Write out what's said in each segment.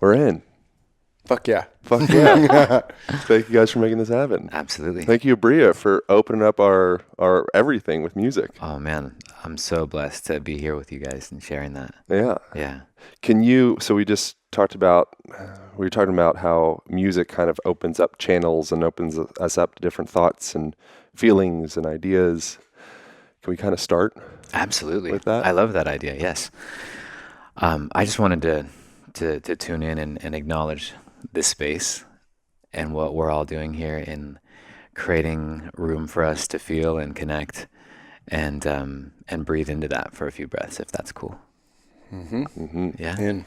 We're in. Fuck yeah. Fuck yeah. Thank you guys for making this happen. Absolutely. Thank you, Abria, for opening up our everything with music. Oh man, I'm so blessed to be here with you guys and sharing that. Yeah. Yeah. So we just talked about, we were talking about how music kind of opens up channels and opens us up to different thoughts and feelings and ideas. Can we kind of start Absolutely. with that? I love that idea. Yes. I just wanted to tune in and acknowledge this space and what we're all doing here in creating room for us to feel and connect and breathe into that for a few breaths, if that's cool. Mm-hmm. Mm-hmm. Yeah. In.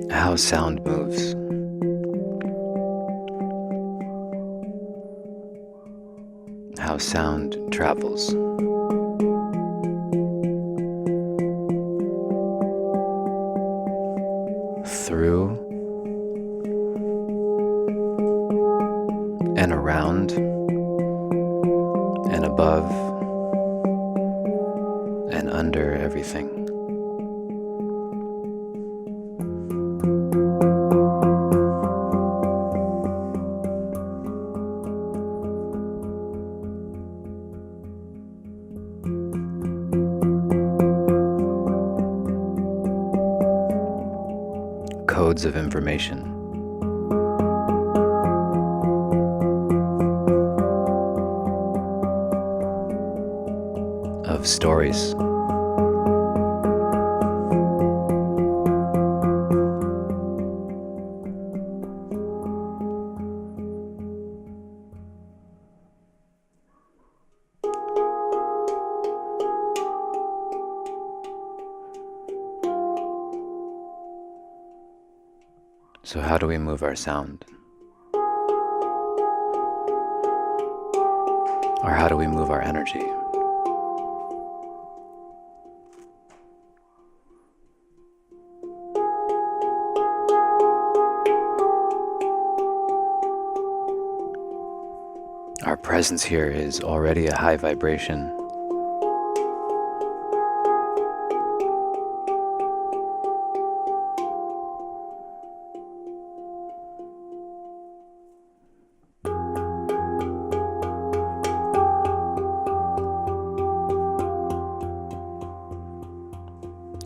How sound moves. How sound travels. Through and around and above and under everything. Codes of information. Of stories. So how do we move our sound? Or how do we move our energy? Our presence here is already a high vibration.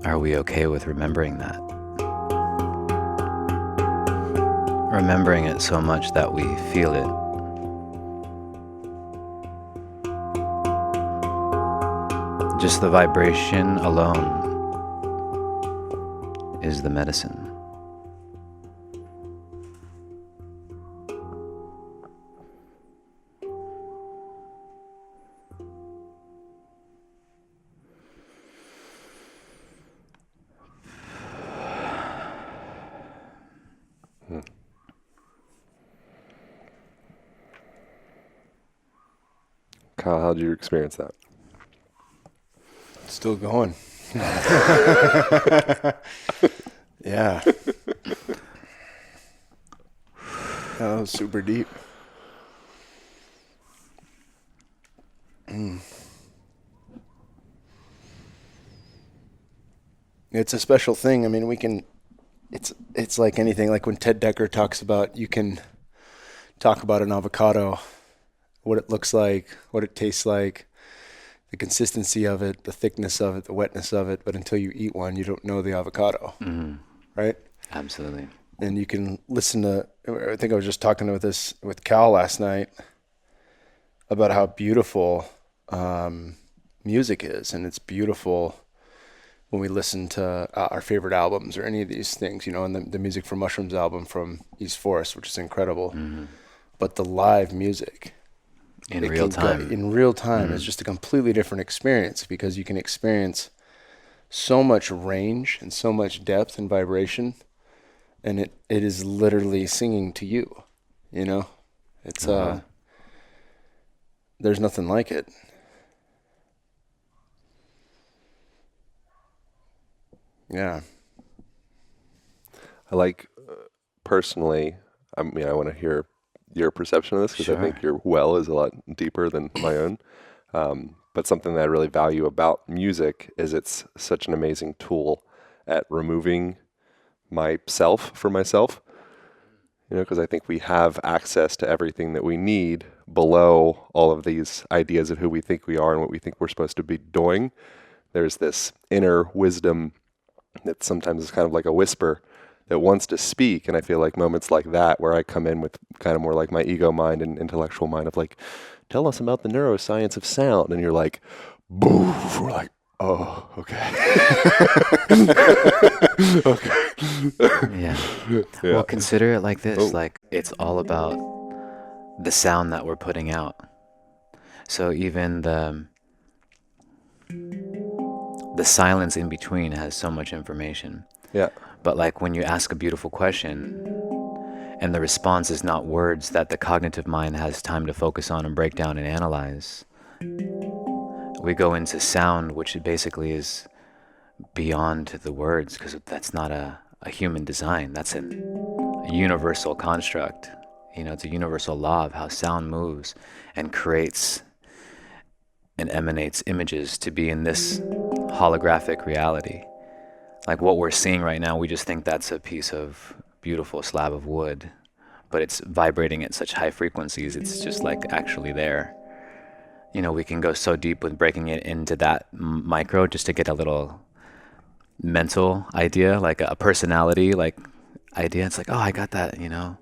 Are we okay with remembering that? Remembering it so much that we feel it. Just the vibration alone is the medicine. Kyle, how did you experience that? Still going. Yeah. That was super deep. It's a special thing. I mean, it's like anything, like when Ted Decker talks about, you can talk about an avocado, what it looks like, what it tastes like, the consistency of it, the thickness of it, the wetness of it, but until you eat one, you don't know the avocado, right? Absolutely. And you can listen to, I think I was just talking with Cal last night about how beautiful music is, and it's beautiful when we listen to our favorite albums or any of these things, you know, and the Music for Mushrooms album from East Forest, which is incredible. But the live music in real time. In real time. It's just a completely different experience because you can experience so much range and so much depth and vibration, and it is literally singing to you, you know? It's there's nothing like it. Yeah. I like, personally, I mean, I want to hear your perception of this because I Sure. think your well is a lot deeper than my own. But something that I really value about music is it's such an amazing tool at removing myself from myself. You know, because I think we have access to everything that we need below all of these ideas of who we think we are and what we think we're supposed to be doing. There's this inner wisdom that sometimes is kind of like a whisper that wants to speak. And I feel like moments like that, where I come in with kind of more like my ego mind and intellectual mind of like, tell us about the neuroscience of sound. And you're like, boof, we're like, oh, okay. Okay. Yeah. Yeah. Well, consider it like this. Oh. Like, it's all about the sound that we're putting out. So even the silence in between has so much information. Yeah. But like when you ask a beautiful question and the response is not words that the cognitive mind has time to focus on and break down and analyze, we go into sound, which basically is beyond the words, because that's not a human design. That's a universal construct. You know, it's a universal law of how sound moves and creates and emanates images to be in this holographic reality. Like what we're seeing right now, we just think that's a piece of beautiful slab of wood, but it's vibrating at such high frequencies, it's just like actually there. You know, we can go so deep with breaking it into that micro just to get a little mental idea, like a personality like idea. It's like, oh, I got that, you know.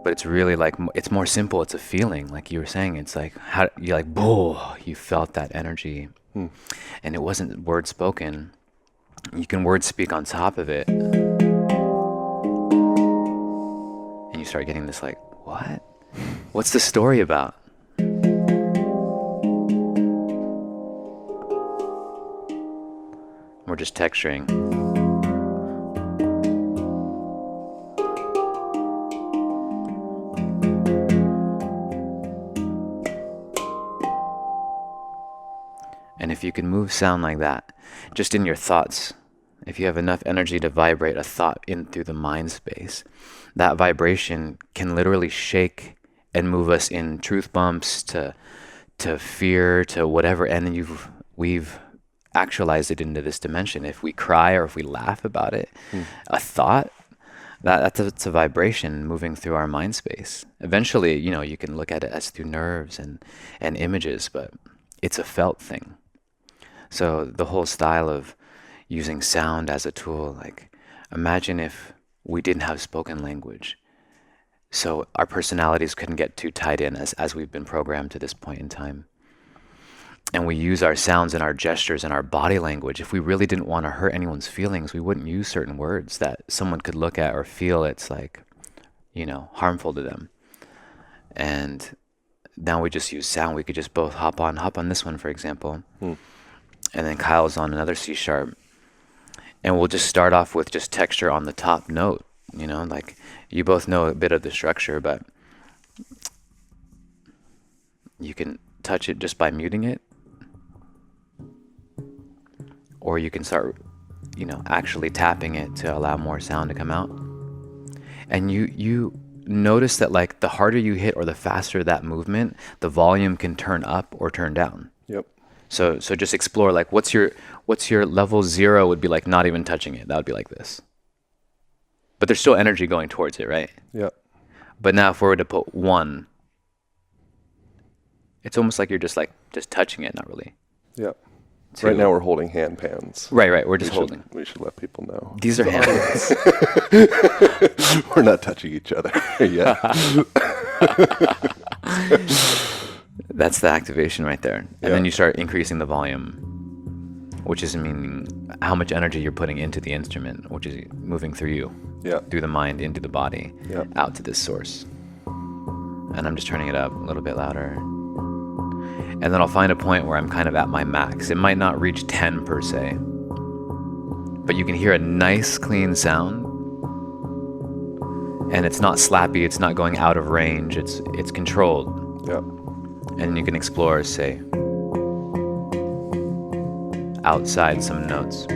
But it's really like, it's more simple. It's a feeling, like you were saying. It's like, how you're like, oh, you felt that energy. And it wasn't word spoken. You can word speak on top of it. And you start getting this like, what? What's the story about? We're just texturing. And if you can move sound like that, just in your thoughts, if you have enough energy to vibrate a thought in through the mind space, that vibration can literally shake and move us in truth bumps to fear, to whatever, and then we've actualized it into this dimension. If we cry or if we laugh about it, a thought, that's a vibration moving through our mind space. Eventually, you know, you can look at it as through nerves and images, but it's a felt thing. So the whole style of using sound as a tool, like imagine if we didn't have spoken language. So our personalities couldn't get too tied in as we've been programmed to this point in time. And we use our sounds and our gestures and our body language. If we really didn't want to hurt anyone's feelings, we wouldn't use certain words that someone could look at or feel it's like, you know, harmful to them. And now we just use sound. We could just both hop on this one, for example. And then Kyle's on another C sharp. And we'll just start off with just texture on the top note. You know, like you both know a bit of the structure, but you can touch it just by muting it. Or you can start, you know, actually tapping it to allow more sound to come out. And you notice that like the harder you hit or the faster that movement, the volume can turn up or turn down. Yep. So just explore, like what's your level 0 would be like not even touching it. That would be like this. But there's still energy going towards it, right? Yep. But now if we were to put 1, it's almost like you're just touching it, not really. Yep. 2. Right now we're holding hand pans. Right. We're just holding. We should let people know. These are hand pans. We're not touching each other yet. That's the activation right there. And then you start increasing the volume, which is meaning how much energy you're putting into the instrument, which is moving through you, Yeah. through the mind, into the body, Yeah. out to this source. and I'm just turning it up a little bit louder. And then I'll find a point where I'm kind of at my max. It might not reach 10 per se, but you can hear a nice clean sound, and it's not slappy, it's not going out of range, it's controlled. Yeah. And you can explore, say, outside some notes.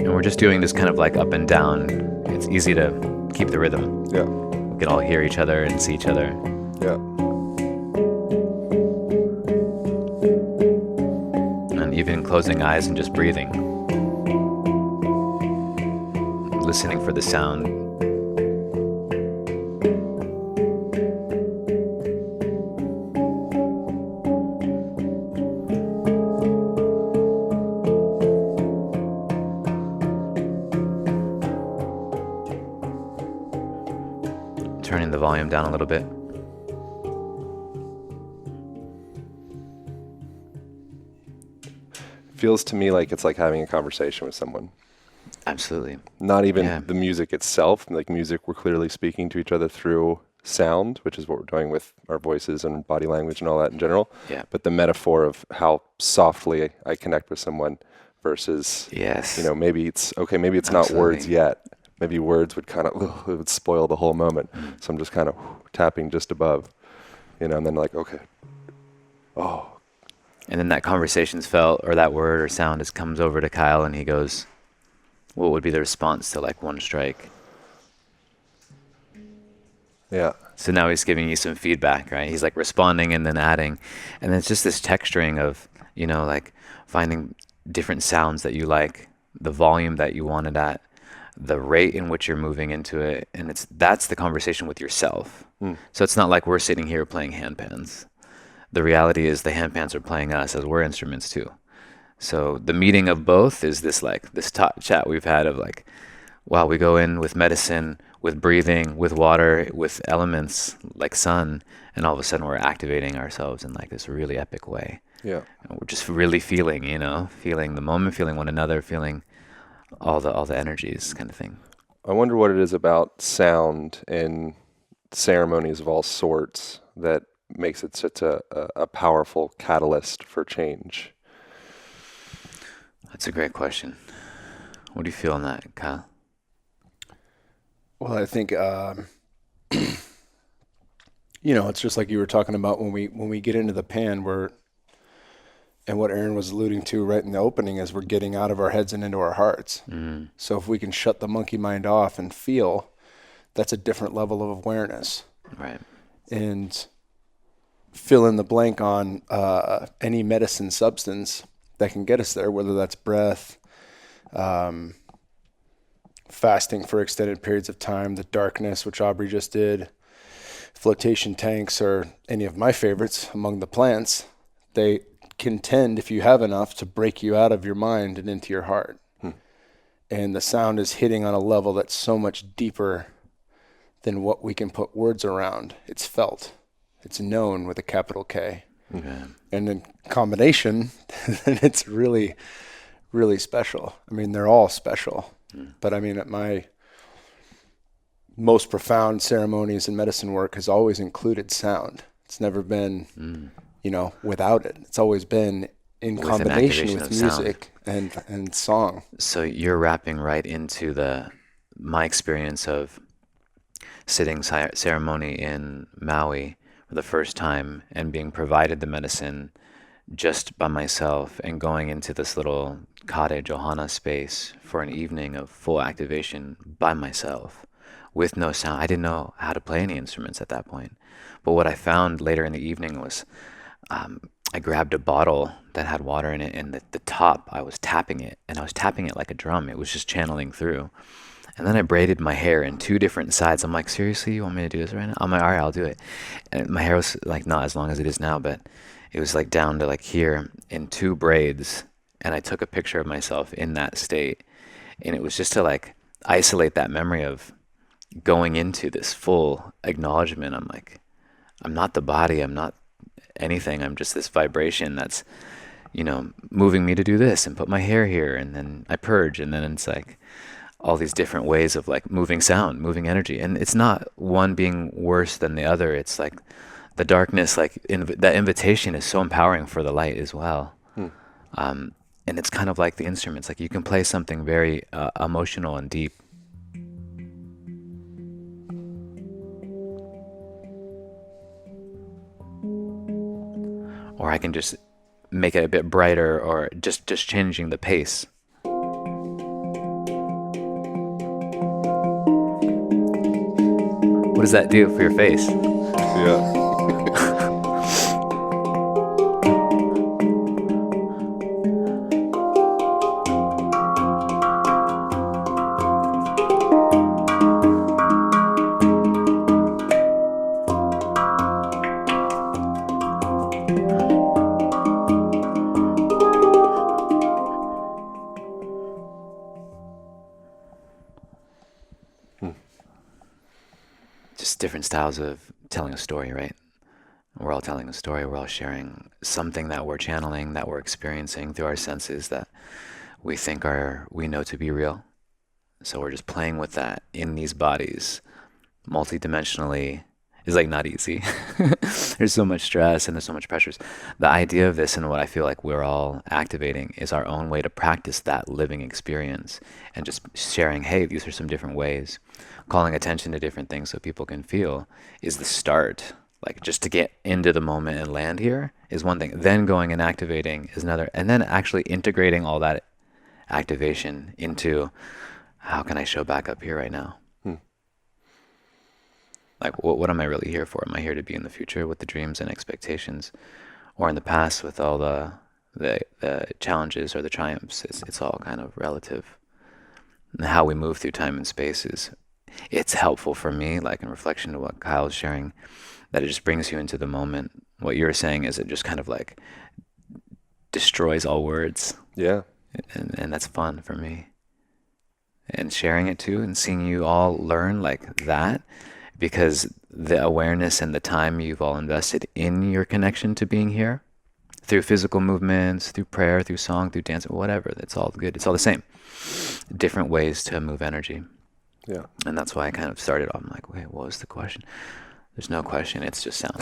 And we're just doing this kind of like up and down. It's easy to keep the rhythm. Yeah. We can all hear each other and see each other. Yeah. And even closing eyes and just breathing. Listening for the sound. Turning the volume down a little bit. Feels to me like it's like having a conversation with someone. Absolutely. Not even Yeah. the music itself. Like music, we're clearly speaking to each other through sound, which is what we're doing with our voices and body language and all that in general. Yeah. But the metaphor of how softly I connect with someone versus, Yes. maybe it's not words Absolutely. yet. Maybe words would kind of, it would spoil the whole moment. So I'm just kind of tapping just above, and then like, okay. Oh, And then that conversation's felt, or that word or sound just comes over to Kyle, and he goes, what would be the response to like one strike? yeah. So now he's giving you some feedback, right? He's like responding and then adding. And then it's just this texturing of, like finding different sounds that you like, the volume that you want it at, the rate in which you're moving into it. And that's the conversation with yourself. So it's not like we're sitting here playing handpans. The reality is the handpans are playing us as we're instruments too. So the meeting of both is this chat we've had of like, wow, we go in with medicine, with breathing, with water, with elements like sun, and all of a sudden we're activating ourselves in like this really epic way. Yeah. And we're just really feeling the moment, feeling one another, feeling all the energies kind of thing. I wonder what it is about sound in ceremonies of all sorts that makes it such a powerful catalyst for change. That's a great question. What do you feel on that, Kyle? Well, I think it's just like you were talking about when we get into the pan, and what Aaron was alluding to right in the opening is we're getting out of our heads and into our hearts. So if we can shut the monkey mind off and feel, that's a different level of awareness. Right. And fill in the blank on any medicine substance that can get us there, whether that's breath, fasting for extended periods of time, the darkness, which Abria just did, flotation tanks are any of my favorites among the plants. They can tend, if you have enough, to break you out of your mind and into your heart. And the sound is hitting on a level that's so much deeper than what we can put words around. It's felt. It's known with a capital K. Okay. And in combination, then it's really, really special. I mean, they're all special. But I mean, at my most profound ceremonies and medicine work has always included sound. It's never been, without it. It's always been in With an combination activation with of sound. music and song. So you're wrapping right into my experience of sitting ceremony in Maui for the first time and being provided the medicine just by myself and going into this little cottage ohana space for an evening of full activation by myself with no sound. I didn't know how to play any instruments at that point. But what I found later in the evening was I grabbed a bottle that had water in it, and the top, I was tapping it, and I was tapping it like a drum. It was just channeling through. And then I braided my hair in two different sides. I'm like, seriously, you want me to do this right now? I'm like, all right, I'll do it. And my hair was like not as long as it is now, but it was like down to like here in two braids. And I took a picture of myself in that state. And it was just to like isolate that memory of going into this full acknowledgement. I'm like, I'm not the body. I'm not anything. I'm just this vibration that's, moving me to do this and put my hair here. And then I purge. And then it's like, all these different ways of like moving sound, moving energy. And it's not one being worse than the other. It's like the darkness, like that invitation is so empowering for the light as well. And it's kind of like the instruments, like you can play something very emotional and deep. Or I can just make it a bit brighter, or just changing the pace. What does that do for your face? Yeah. Just different styles of telling a story, right? We're all telling a story. We're all sharing something that we're channeling, that we're experiencing through our senses, that we think we know to be real. So we're just playing with that in these bodies, multidimensionally. Is like not easy. There's so much stress and there's so much pressures. The idea of this, and what I feel like we're all activating, is our own way to practice that living experience, and just sharing, hey, these are some different ways. Calling attention to different things so people can feel is the start. Like, just to get into the moment and land here is one thing. Then going and activating is another. And then actually integrating all that activation into, how can I show back up here right now? Like, what am I really here for? Am I here to be in the future with the dreams and expectations, or in the past with all the challenges or the triumphs? It's all kind of relative. And how we move through time and space it's helpful for me, like in reflection to what Kyle's sharing, that it just brings you into the moment. What you're saying is it just kind of like destroys all words. Yeah. And that's fun for me. And sharing it too, and seeing you all learn like that. Because the awareness and the time you've all invested in your connection to being here, through physical movements, through prayer, through song, through dance, whatever, it's all good. It's all the same. Different ways to move energy. Yeah. And that's why I kind of started off. I'm like, wait, what was the question? There's no question. It's just sound.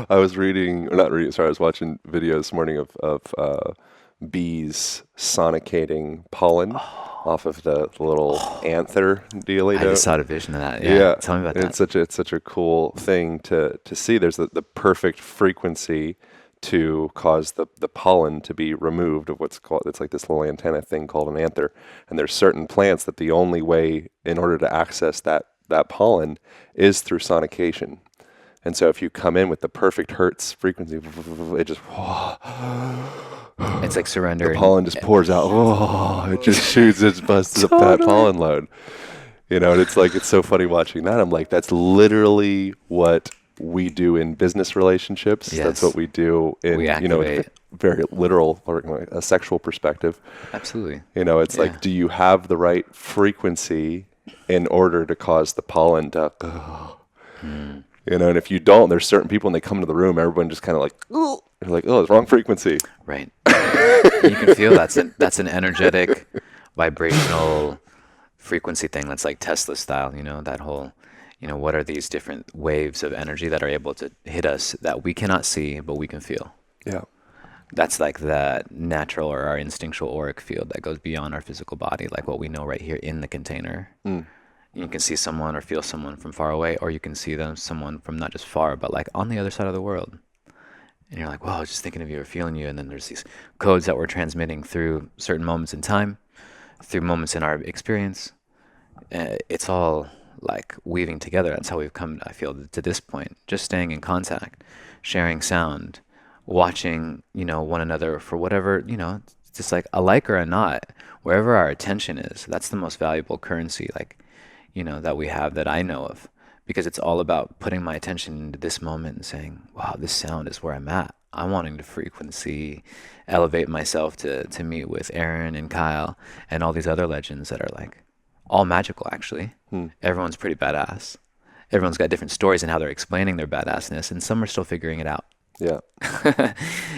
I was I was watching videos this morning of bees sonicating pollen off of the little anther deal. I just saw a vision of that. Yeah. Tell me about that. It's such a cool thing to see. There's the perfect frequency to cause the pollen to be removed of what's called, it's like this little antenna thing called an anther. And there's certain plants that the only way in order to access that pollen is through sonication. And so if you come in with the perfect hertz frequency, it just, it's like surrender. The pollen just pours out. It just shoots, it busts up that pollen load. You know, and it's like, it's so funny watching that. I'm like, that's literally what we do in business relationships. Yes. That's what we do in, very literal, or a sexual perspective. Absolutely. You know, it's like, do you have the right frequency in order to cause the pollen to, you know, and if you don't, there's certain people when they come into the room, everyone just kind of like, they're like, oh, it's wrong frequency. Right. You can feel that's an energetic, vibrational frequency thing. That's like Tesla style, you know, that whole, you know, what are these different waves of energy that are able to hit us that we cannot see, but we can feel? Yeah. That's like that natural or our instinctual auric field that goes beyond our physical body, like what we know right here in the container. You can see someone or feel someone from far away, or you can see someone from not just far, but like on the other side of the world. And you're like, wow, I was just thinking of you or feeling you. And then there's these codes that we're transmitting through certain moments in time, through moments in our experience. It's all like weaving together. That's how we've come, I feel, to this point. Just staying in contact, sharing sound, watching, you know, one another for whatever, you know, just like a like or a not, wherever our attention is. That's the most valuable currency, like, you know, that we have, that I know of, because it's all about putting my attention into this moment and saying, wow, this sound is where I'm at. I'm wanting to frequency elevate myself to meet with Aaron and Kyle and all these other legends that are like all magical, actually. Everyone's pretty badass. Everyone's got different stories and how they're explaining their badassness, and some are still figuring it out. Yeah.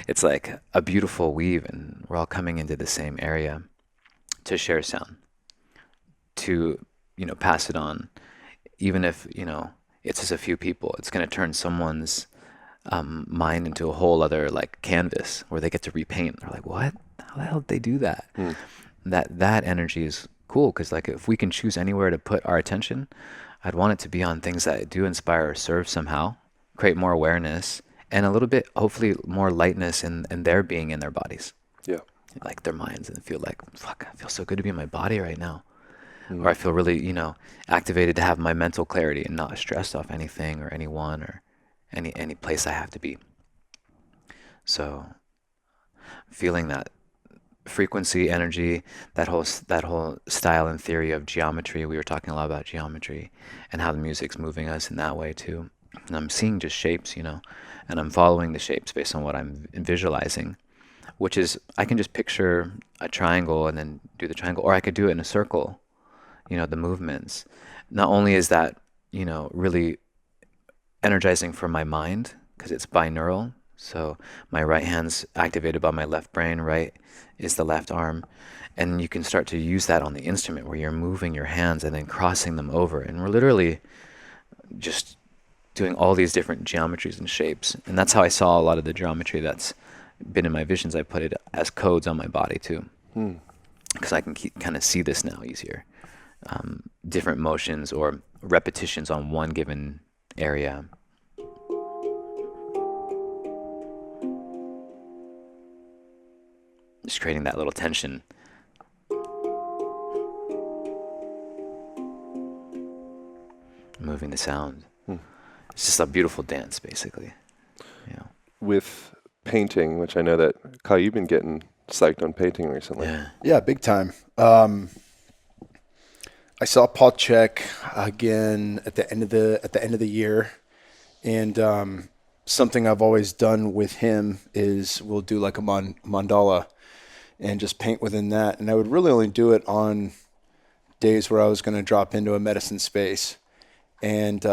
It's like a beautiful weave, and we're all coming into the same area to share sound, to, pass it on. Even if, it's just a few people, it's going to turn someone's mind into a whole other like canvas where they get to repaint. They're like, what? How the hell did they do that? Mm. That energy is cool because like if we can choose anywhere to put our attention, I'd want it to be on things that do inspire or serve somehow, create more awareness, and a little bit, hopefully, more lightness in their being in their bodies, Yeah. like their minds, and feel like, fuck, I feel so good to be in my body right now. Mm. Or I feel really, activated to have my mental clarity and not stressed off anything or anyone or any place I have to be. So feeling that frequency, energy, that whole style and theory of geometry. We were talking a lot about geometry and how the music's moving us in that way too. And I'm seeing just shapes, and I'm following the shapes based on what I'm visualizing, which is I can just picture a triangle and then do the triangle, or I could do it in a circle, the movements. Not only is that, really energizing for my mind because it's binaural. So my right hand's activated by my left brain, right is the left arm. And you can start to use that on the instrument where you're moving your hands and then crossing them over. And we're literally just doing all these different geometries and shapes. And that's how I saw a lot of the geometry that's been in my visions. I put it as codes on my body too, because I can kind of see this now easier. Different motions or repetitions on one given area. Just creating that little tension. Moving the sound. It's just a beautiful dance, basically. With painting, which I know that, Kyle, you've been getting psyched on painting recently. Yeah, big time. I saw Paul Check again at the end of the year, and something I've always done with him is we'll do like a mandala and just paint within that. And I would really only do it on days where I was going to drop into a medicine space. And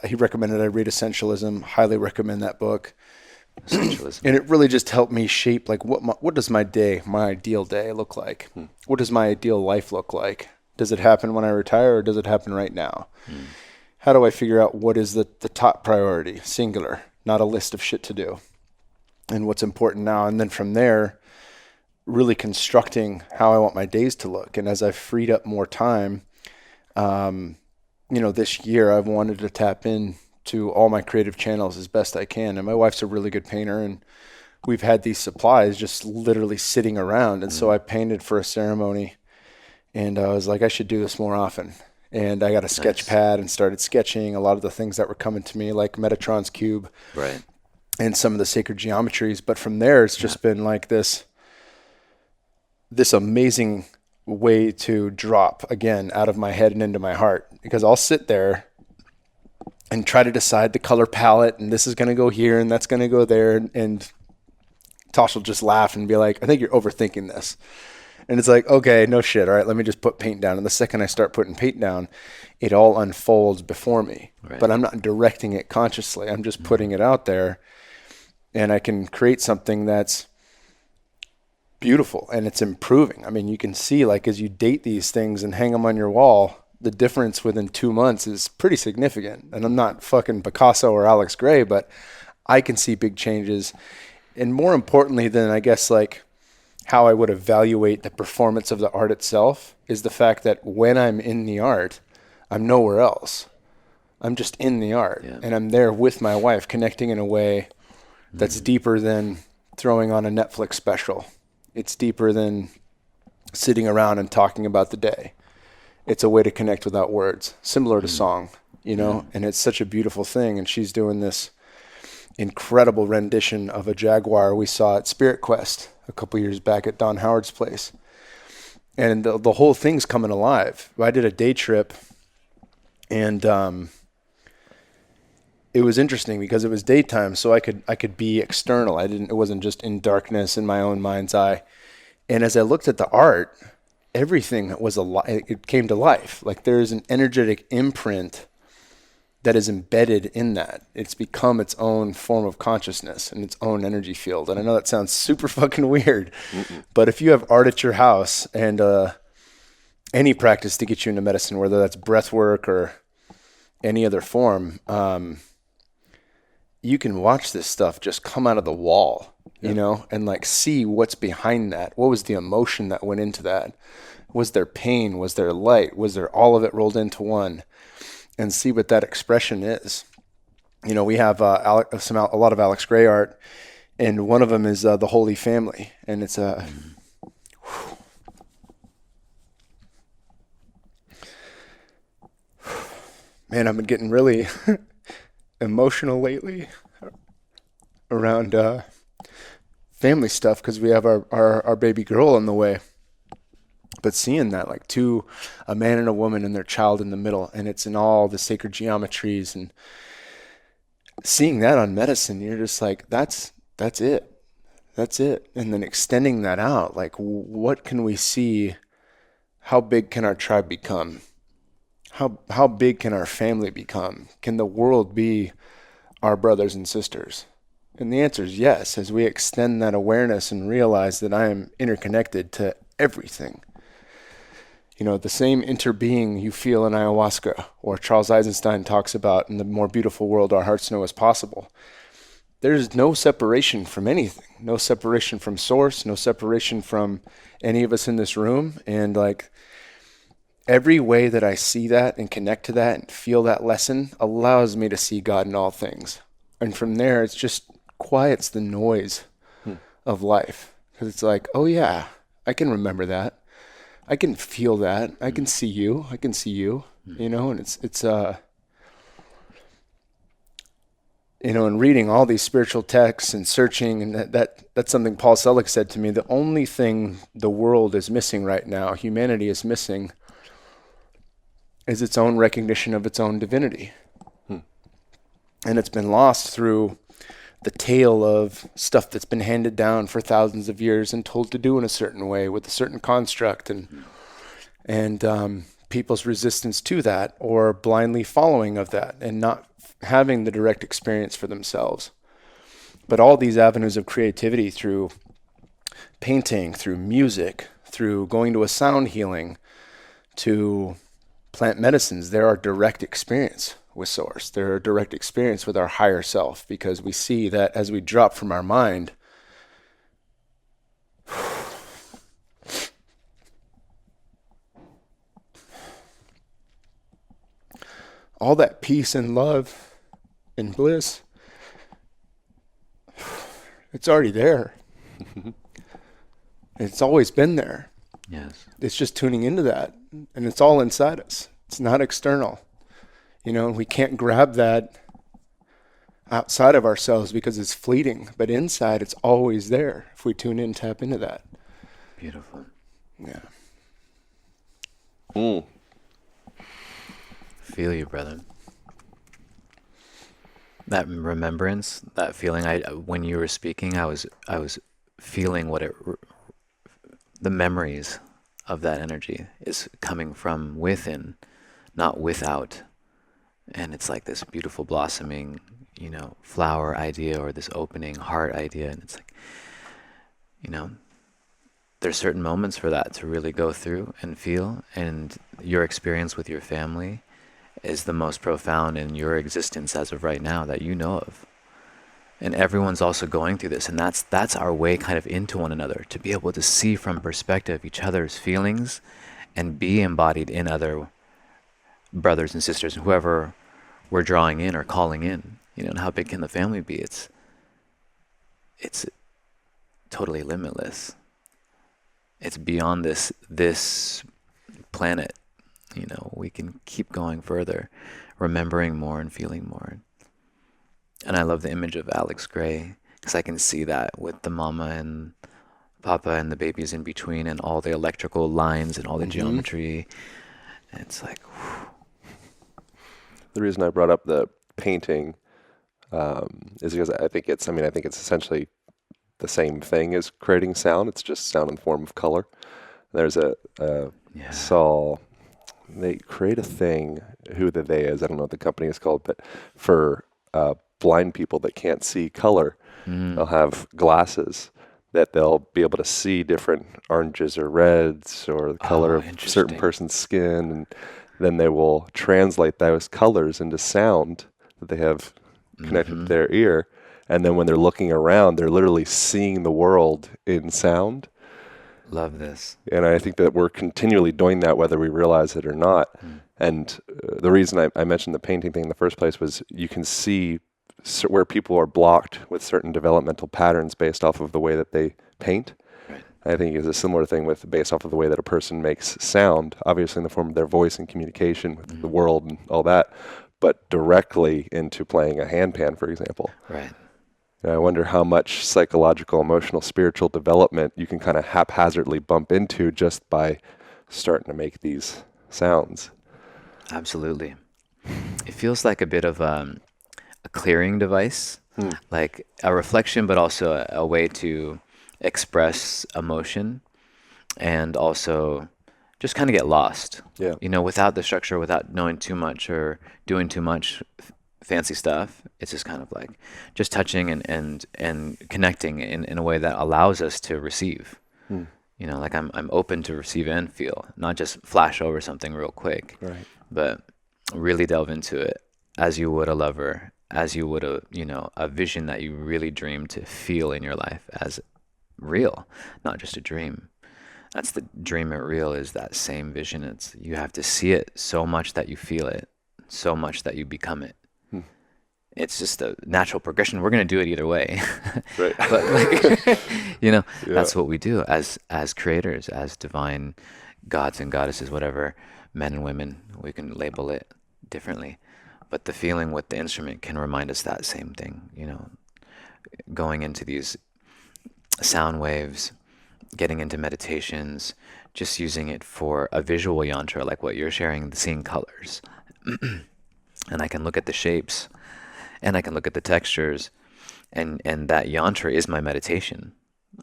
he recommended I read Essentialism. Highly recommend that book. Essentialism. And it really just helped me shape like what does my ideal day look like? What does my ideal life look like? Does it happen when I retire, or does it happen right now? How do I figure out what is the top priority, singular, not a list of shit to do, and what's important now? And then from there, really constructing how I want my days to look. And as I've freed up more time, this year I've wanted to tap in to all my creative channels as best I can. And my wife's a really good painter, and we've had these supplies just literally sitting around. And so I painted for a ceremony, and I was like, I should do this more often. And I got a sketch pad and started sketching a lot of the things that were coming to me, like Metatron's cube, right, and some of the sacred geometries. But from there, it's just been like this amazing way to drop again out of my head and into my heart, because I'll sit there and try to decide the color palette, and this is going to go here and that's going to go there. And Tosh will just laugh and be like, I think you're overthinking this. And it's like, okay, no shit. All right, let me just put paint down. And the second I start putting paint down, it all unfolds before me. Right. But I'm not directing it consciously. I'm just putting it out there, and I can create something that's beautiful and it's improving. I mean, you can see, like, as you date these things and hang them on your wall, the difference within 2 months is pretty significant. And I'm not fucking Picasso or Alex Gray, but I can see big changes. And more importantly than, I guess, like, how I would evaluate the performance of the art itself is the fact that when I'm in the art, I'm nowhere else. I'm just in the art, and I'm there with my wife, connecting in a way that's deeper than throwing on a Netflix special. It's deeper than sitting around and talking about the day. It's a way to connect without words, similar to song, and it's such a beautiful thing. And she's doing this incredible rendition of a Jaguar we saw at Spirit Quest a couple years back at Don Howard's place. And the whole thing's coming alive. I did a day trip, and it was interesting because it was daytime, so I could be external. It wasn't just in darkness in my own mind's eye. And as I looked at the art, everything was alive. It came to life. Like, there's an energetic imprint that is embedded in that. It's become its own form of consciousness and its own energy field. And I know that sounds super fucking weird, but if you have art at your house and any practice to get you into medicine, whether that's breath work or any other form, you can watch this stuff just come out of the wall, you know, and like see what's behind that. What was the emotion that went into that? Was there pain? Was there light? Was there all of it rolled into one? And see what that expression is. You know, we have a lot of Alex Gray art, and one of them is the Holy Family, and it's a. Man, I've been getting really emotional lately around family stuff because we have our baby girl on the way. But seeing that, like a man and a woman and their child in the middle, and it's in all the sacred geometries, and seeing that on medicine, you're just like, that's it. And then extending that out, like, what can we see? How big can our tribe become? How big can our family become? Can the world be our brothers and sisters? And the answer is yes, as we extend that awareness and realize that I am interconnected to everything. You know, the same interbeing you feel in ayahuasca, or Charles Eisenstein talks about in The More Beautiful World Our Hearts Know Is Possible. There's no separation from anything, no separation from source, no separation from any of us in this room. And like every way that I see that and connect to that and feel that lesson allows me to see God in all things. And from there, it's just quiets the noise of life. Because it's like, oh yeah, I can remember that. I can feel that. I can see you. I can see you. You know, and it's you know, and reading all these spiritual texts and searching, and that's something Paul Selig said to me. The only thing the world is missing right now, humanity is missing, is its own recognition of its own divinity. And it's been lost through the tale of stuff that's been handed down for thousands of years and told to do in a certain way with a certain construct, and people's resistance to that, or blindly following of that and not having the direct experience for themselves. But all these avenues of creativity, through painting, through music, through going to a sound healing, to plant medicines, they're our direct experience with source. They're a direct experience with our higher self, because we see that as we drop from our mind, all that peace and love and bliss, it's already there. It's always been there. Yes. It's just tuning into that, and it's all inside us. It's not external. You know, and we can't grab that outside of ourselves because it's fleeting, but inside it's always there if we tune in, tap into that. Beautiful. Yeah. Feel you, brother. That remembrance, that feeling, when you were speaking, I was feeling the memories of that energy is coming from within, not without. And it's like this beautiful blossoming, you know, flower idea, or this opening heart idea. And it's like, you know, there's certain moments for that to really go through and feel. And your experience with your family is the most profound in your existence as of right now that you know of. And everyone's also going through this. And that's our way kind of into one another, to be able to see from perspective each other's feelings and be embodied in other brothers and sisters and whoever we're drawing in or calling in, you know. And how big can the family be? It's totally limitless. It's beyond this planet, you know. We can keep going further, remembering more and feeling more. And I love the image of Alex Gray, because I can see that with the mama and papa and the babies in between, and all the electrical lines and all the geometry. And it's like, whew. The reason I brought up the painting is because I think it's essentially the same thing as creating sound. It's just sound in the form of color. There's saw they create a thing, who the they is, I don't know what the company is called, but for blind people that can't see color, they'll have glasses that they'll be able to see different oranges or reds or the color Oh, of a certain interesting. person's skin, and then they will translate those colors into sound that they have connected to their ear. And then when they're looking around, they're literally seeing the world in sound. Love this. And I think that we're continually doing that, whether we realize it or not. And the reason I mentioned the painting thing in the first place was you can see where people are blocked with certain developmental patterns based off of the way that they paint. Right. I think it's a similar thing with based off of the way that a person makes sound, obviously in the form of their voice and communication with the world and all that, but directly into playing a handpan, for example. Right. And I wonder how much psychological, emotional, spiritual development you can kind of haphazardly bump into just by starting to make these sounds. Absolutely. It feels like a bit of a clearing device, like a reflection, but also a way to express emotion and also just kind of get lost. Yeah. You know, without the structure, without knowing too much or doing too much fancy stuff. It's just kind of like just touching and connecting in a way that allows us to receive. You know, like I'm open to receive and feel, not just flash over something real quick, Right. but really delve into it as you would a lover, as you would a vision that you really dream to feel in your life as real, not just a dream. That's the dream it real, is that same vision. It's you have to see it so much that you feel it, so much that you become it. It's just a natural progression. We're going to do it either way. Right. But like, Yeah. that's what we do as creators, as divine gods and goddesses, whatever, men and women, we can label it differently. But the feeling with the instrument can remind us that same thing, going into these sound waves, getting into meditations, just using it for a visual yantra, like what you're sharing, seeing colors. And I can look at the shapes and I can look at the textures, and that yantra is my meditation.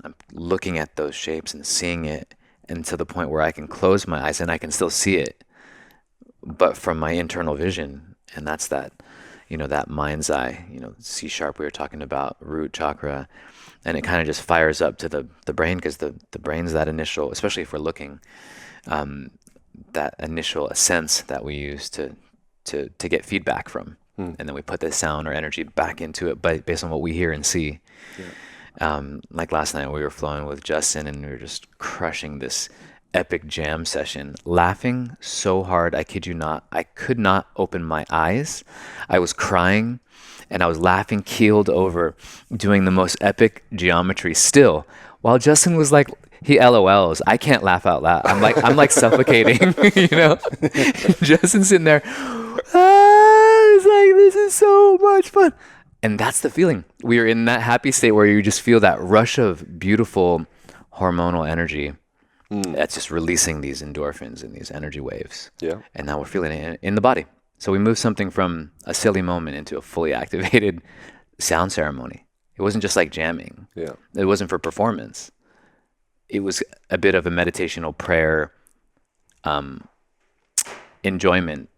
I'm looking at those shapes and seeing it, and to the point where I can close my eyes and I can still see it, but from my internal vision. And that's that, that mind's eye, C sharp we were talking about, root chakra, and it kind of just fires up to the brain, because the brain's that initial, especially if we're looking, that initial sense that we use to get feedback from. And then we put the sound or energy back into it, but based on what we hear and see. Like last night, we were flowing with Justin, and we were just crushing this epic jam session, laughing so hard, I kid you not, I could not open my eyes. I was crying, and I was laughing, keeled over, doing the most epic geometry still, while Justin was like, he LOLs. I can't laugh out loud. I'm like suffocating, Justin's sitting there, it's like, this is so much fun. And that's the feeling. We are in that happy state where you just feel that rush of beautiful hormonal energy that's just releasing these endorphins and these energy waves. Yeah. And now we're feeling it in the body. So we moved something from a silly moment into a fully activated sound ceremony. It wasn't just like jamming. Yeah. It wasn't for performance. It was a bit of a meditational prayer, enjoyment,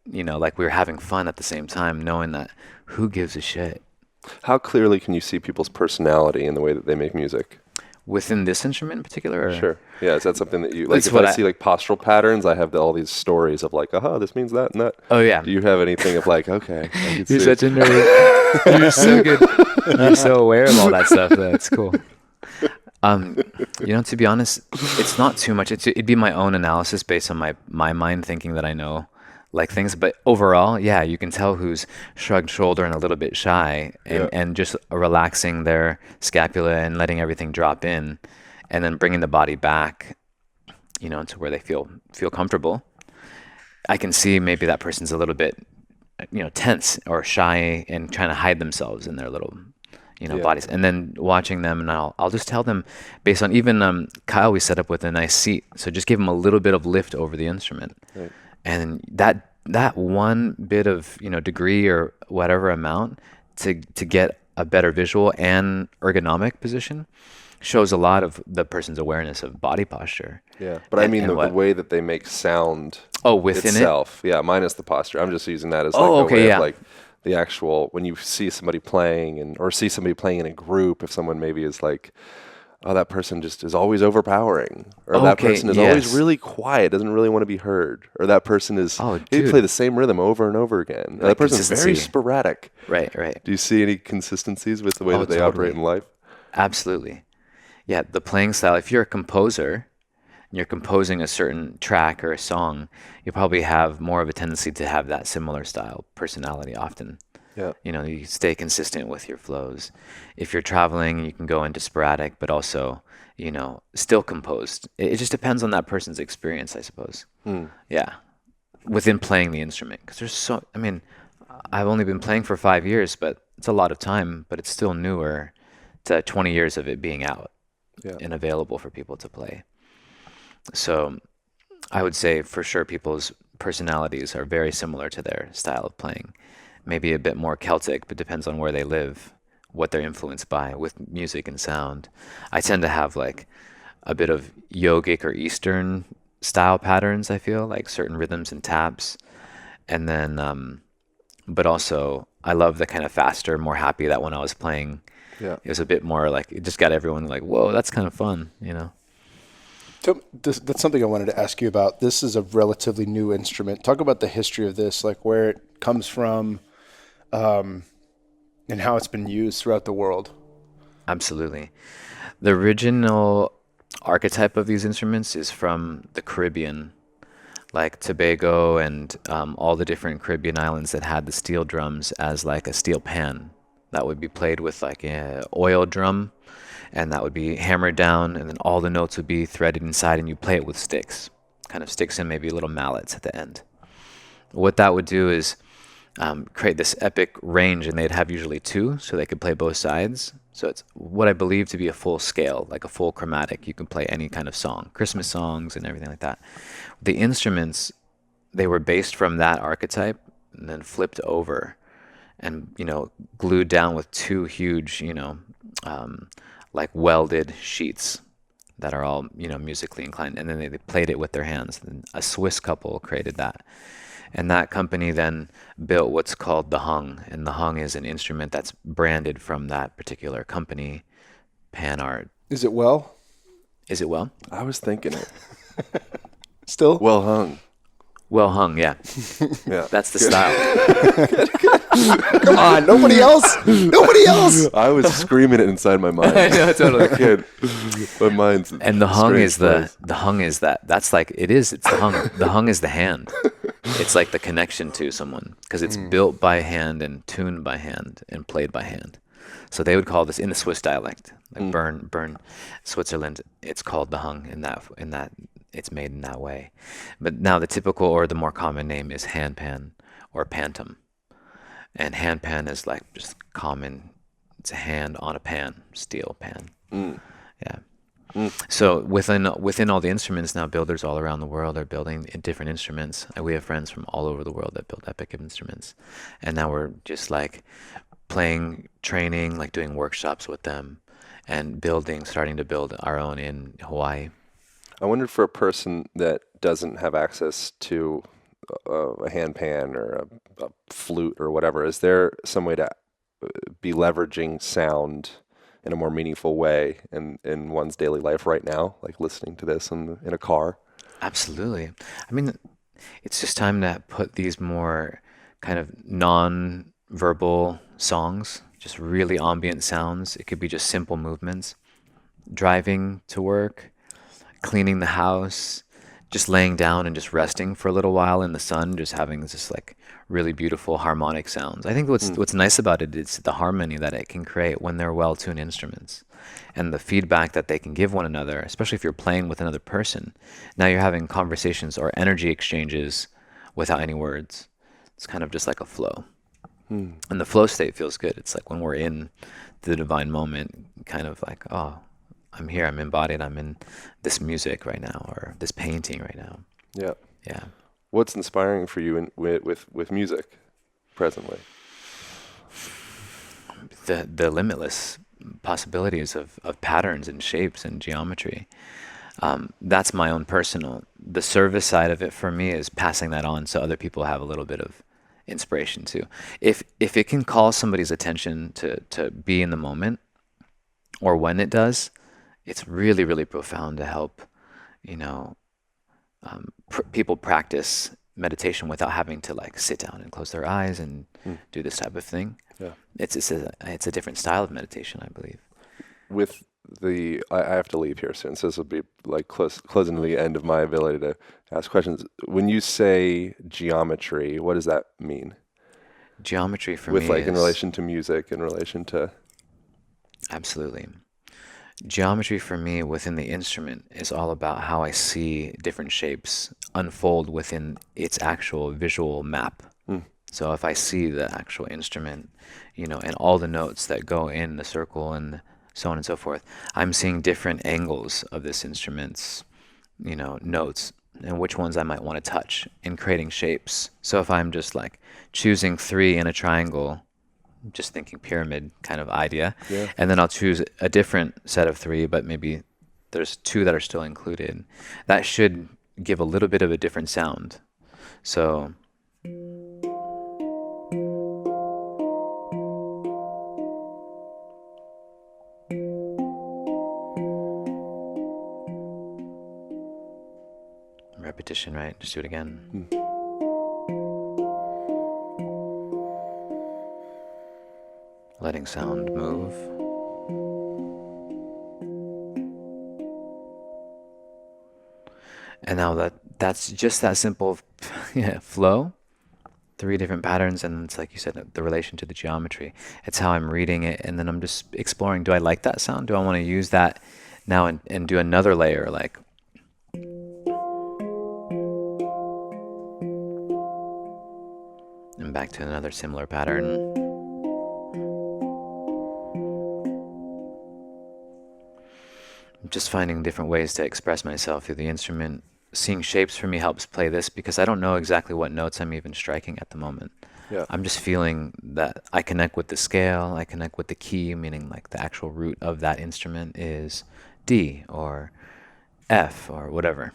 like we were having fun at the same time, knowing that who gives a shit? How clearly can you see people's personality in the way that they make music? Within this instrument in particular? Or? Sure. Yeah. Is that something that you like? That's If what I see like postural patterns, I have all these stories of like, this means that and that. Oh yeah. Do you have anything of like, okay, I can You're see. such a nerd. You're so good. You're so aware of all that stuff. That's cool. To be honest, it's not too much. It'd be my own analysis based on my mind thinking that I know like things. But overall, yeah, you can tell who's shrugged shoulder and a little bit shy, and just relaxing their scapula and letting everything drop in, and then bringing the body back, to where they feel comfortable. I can see maybe that person's a little bit, tense or shy and trying to hide themselves in their little, bodies. And then watching them, and I'll just tell them based on even Kyle, we set up with a nice seat, so just give him a little bit of lift over the instrument. Right. And that one bit of degree or whatever amount to get a better visual and ergonomic position shows a lot of the person's awareness of body posture. Yeah, but I mean And the way that they make sound within it? itself. Yeah, minus the posture. I'm just using that as like Oh, a okay, way of yeah. like the actual when you see somebody playing or see somebody playing in a group. If someone maybe is like, oh, that person just is always overpowering, or that Okay, person is always yes. really quiet, doesn't really want to be heard, or that person is Oh, they dude. play the same rhythm over and over again. Or Like that person is very consistency. sporadic. Right, right. Do you see any consistencies with the way Oh, that they operate totally. in life? Absolutely. Yeah, the playing style, if you're a composer and you're composing a certain track or a song, you probably have more of a tendency to have that similar style personality often. Yeah. You stay consistent with your flows. If you're traveling, you can go into sporadic, but also, still composed. It just depends on that person's experience, I suppose. Hmm. Yeah. Within playing the instrument. Because I've only been playing for 5 years, but it's a lot of time, but it's still newer to 20 years of it being out Yeah. and available for people to play. So I would say for sure people's personalities are very similar to their style of playing. Maybe a bit more Celtic, but depends on where they live, what they're influenced by with music and sound. I tend to have like a bit of yogic or Eastern style patterns, I feel, like certain rhythms and taps. And then, but also I love the kind of faster, more happy that when I was playing, Yeah. it was a bit more like, it just got everyone like, whoa, that's kind of fun, So that's something I wanted to ask you about. This is a relatively new instrument. Talk about the history of this, like where it comes from, and how it's been used throughout the world. Absolutely. The original archetype of these instruments is from the Caribbean, like Tobago and all the different Caribbean islands that had the steel drums as like a steel pan that would be played with like a oil drum, and that would be hammered down, and then all the notes would be threaded inside, and you play it with sticks, kind of sticks and maybe little mallets at the end. What that would do is create this epic range, and they'd have usually two, so they could play both sides. So it's what I believe to be a full scale, like a full chromatic. You can play any kind of song, Christmas songs and everything like that. The instruments, they were based from that archetype and then flipped over and, glued down with two huge, like welded sheets that are all, musically inclined. And then they played it with their hands. And a Swiss couple created that. And that company then built what's called the hung. And the hung is an instrument that's branded from that particular company, Pan Art. Is it well? Is it well? I was thinking it. Still? Well hung. Well hung, yeah. Yeah. That's the style. Come on, nobody else? Nobody else? I was screaming it inside my mind. I know, totally. I can't. My mind's And the hung strange is place. the hung is that's like it's the hung. The hung is the hand. It's like the connection to someone because it's built by hand and tuned by hand and played by hand. So they would call this in the Swiss dialect, like Bern, Switzerland. It's called the hung in that it's made in that way. But now the typical or the more common name is handpan or pantum. And handpan is like just common. It's a hand on a pan, steel pan. Yeah. So within all the instruments now, builders all around the world are building different instruments. And we have friends from all over the world that build epic instruments. And now we're just like playing, training, like doing workshops with them and starting to build our own in Hawaii. I wondered for a person that doesn't have access to a handpan or a flute or whatever, is there some way to be leveraging sound in a more meaningful way in one's daily life right now, like listening to this in a car? Absolutely. I mean, it's just time to put these more kind of non-verbal songs, just really ambient sounds. It could be just simple movements, driving to work, cleaning the house, just laying down and just resting for a little while in the sun, just having this like really beautiful harmonic sounds. I think what's nice about it is the harmony that it can create when they're well-tuned instruments and the feedback that they can give one another, especially if you're playing with another person. Now you're having conversations or energy exchanges without any words. It's kind of just like a flow. And the flow state feels good. It's like when we're in the divine moment, kind of like, oh, I'm here, I'm embodied, I'm in this music right now or this painting right now. Yeah. Yeah. What's inspiring for you with music presently? The limitless possibilities of patterns and shapes and geometry. That's my own personal. The service side of it for me is passing that on so other people have a little bit of inspiration too. If it can call somebody's attention to be in the moment, or when it does, it's really, really profound to help, you know, people practice meditation without having to like sit down and close their eyes and do this type of thing. Yeah. It's a different style of meditation, I believe. With I have to leave here soon, so this will be like closing to the end of my ability to ask questions. When you say geometry, what does that mean? Geometry for With me like in is relation to music, in relation to absolutely. Geometry for me within the instrument is all about how I see different shapes unfold within its actual visual map. So if I see the actual instrument, you know, and all the notes that go in the circle and so on and so forth, I'm seeing different angles of this instrument's, you know, notes and which ones I might want to touch in creating shapes. So if I'm just like choosing 3 in a triangle, just thinking pyramid kind of idea, Yeah. and then I'll choose a different set of 3, but maybe there's 2 that are still included. That should give a little bit of a different sound. So repetition, right? Just do it again. Letting sound move. And now that's just that simple flow, 3 different patterns, and it's like you said, the relation to the geometry. It's how I'm reading it, and then I'm just exploring, do I like that sound? Do I want to use that now and do another layer, like and back to another similar pattern. Just finding different ways to express myself through the instrument. Seeing shapes for me helps play this because I don't know exactly what notes I'm even striking at the moment. Yeah. I'm just feeling that I connect with the scale, I connect with the key, meaning like the actual root of that instrument is D or F or whatever.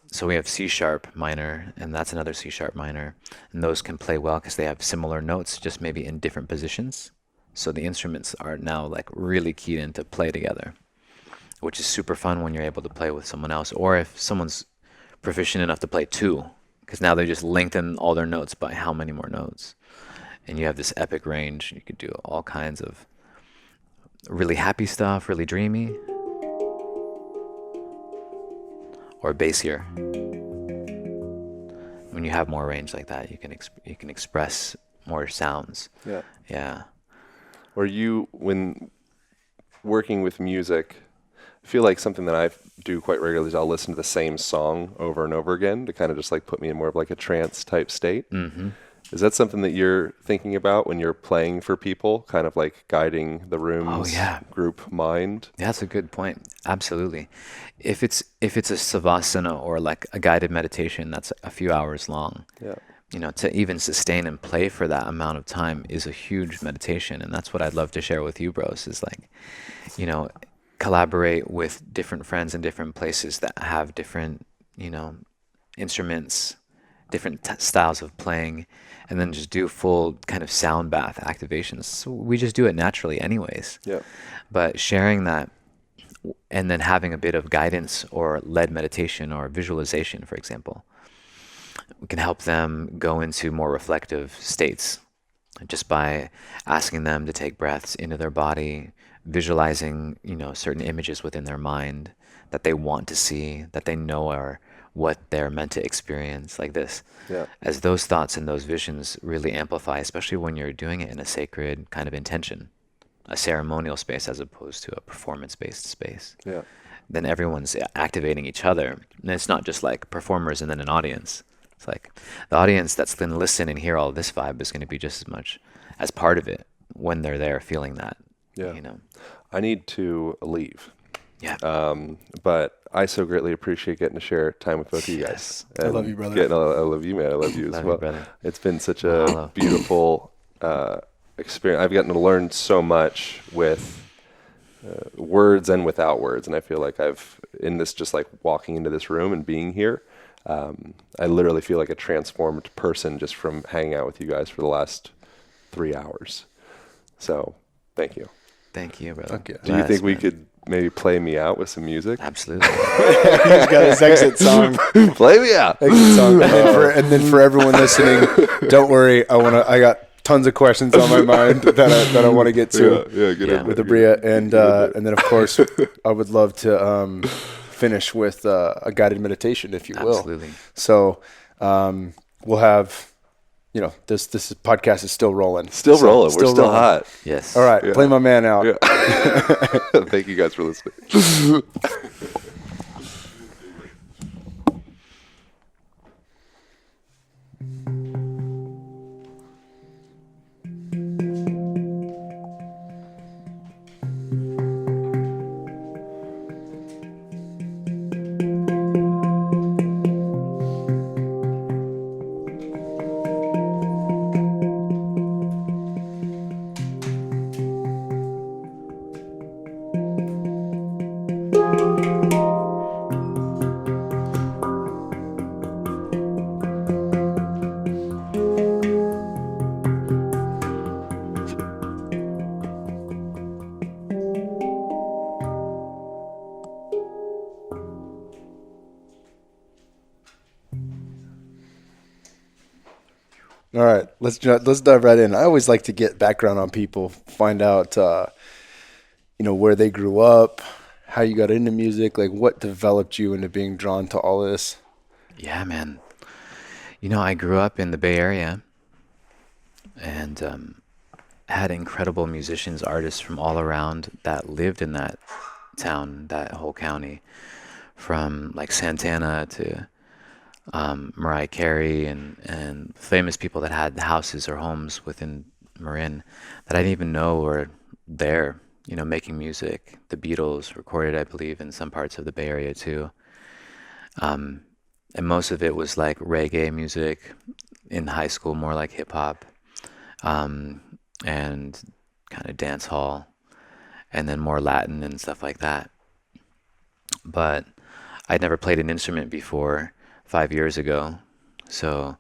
So we have C sharp minor, and that's another C sharp minor, and those can play well because they have similar notes, just maybe in different positions. So the instruments are now like really keyed in to play together, which is super fun when you're able to play with someone else, or if someone's proficient enough to play 2, because now they just lengthen all their notes by how many more notes, and you have this epic range. You could do all kinds of really happy stuff, really dreamy, or bassier. When you have more range like that, you can express more sounds. Yeah. Yeah. Or when working with music, I feel like something that I do quite regularly is I'll listen to the same song over and over again to kind of just like put me in more of like a trance type state. Mm-hmm. Is that something that you're thinking about when you're playing for people, kind of like guiding the room's group mind? Yeah, that's a good point. Absolutely. If it's a savasana or like a guided meditation that's a few hours long, Yeah. you know, to even sustain and play for that amount of time is a huge meditation. And that's what I'd love to share with you, bros, is like, you know, collaborate with different friends in different places that have different, you know, instruments, different styles of playing, and then just do full kind of sound bath activations. So we just do it naturally anyways. Yeah. But sharing that and then having a bit of guidance or led meditation or visualization, for example, we can help them go into more reflective states just by asking them to take breaths into their body, visualizing, you know, certain images within their mind that they want to see, that they know are what they're meant to experience, like this. Yeah. As those thoughts and those visions really amplify, especially when you're doing it in a sacred kind of intention, a ceremonial space as opposed to a performance-based space. Yeah. Then everyone's activating each other. And it's not just like performers and then an audience. It's like the audience that's going to listen and hear all this vibe is going to be just as much as part of it when they're there feeling that. Yeah. You know. I need to leave. Yeah. But I so greatly appreciate getting to share time with both of you guys. Yes. I love you, brother. I love you, man. I love you as Love well. you, brother. It's been such Mahalo. a beautiful experience. I've gotten to learn so much with words and without words, and I feel like I've in this just like walking into this room and being here. I literally feel like a transformed person just from hanging out with you guys for the last 3 hours. So, thank you. Thank you, brother. Okay. Do you think we could maybe play me out with some music? Absolutely. He's got his exit song. Play me out. Exit song. And then for everyone listening, don't worry. I got tons of questions on my mind that I want to get to with Abria, and then of course I would love to finish with a guided meditation, if you will. Absolutely. So we'll have, this podcast is still rolling. Still rolling. We're still hot. Yes. All right, play my man out. Yeah. Thank you guys for listening. All right, let's dive right in. I always like to get background on people, find out, where they grew up, how you got into music, like what developed you into being drawn to all this. Yeah, man. I grew up in the Bay Area and had incredible musicians, artists from all around that lived in that town, that whole county, from like Santana to Mariah Carey and famous people that had houses or homes within Marin that I didn't even know were there, making music. The Beatles recorded, I believe, in some parts of the Bay Area too. And most of it was like reggae music in high school, more like hip hop, and kind of dance hall, and then more Latin and stuff like that. But I'd never played an instrument before 5 years ago, so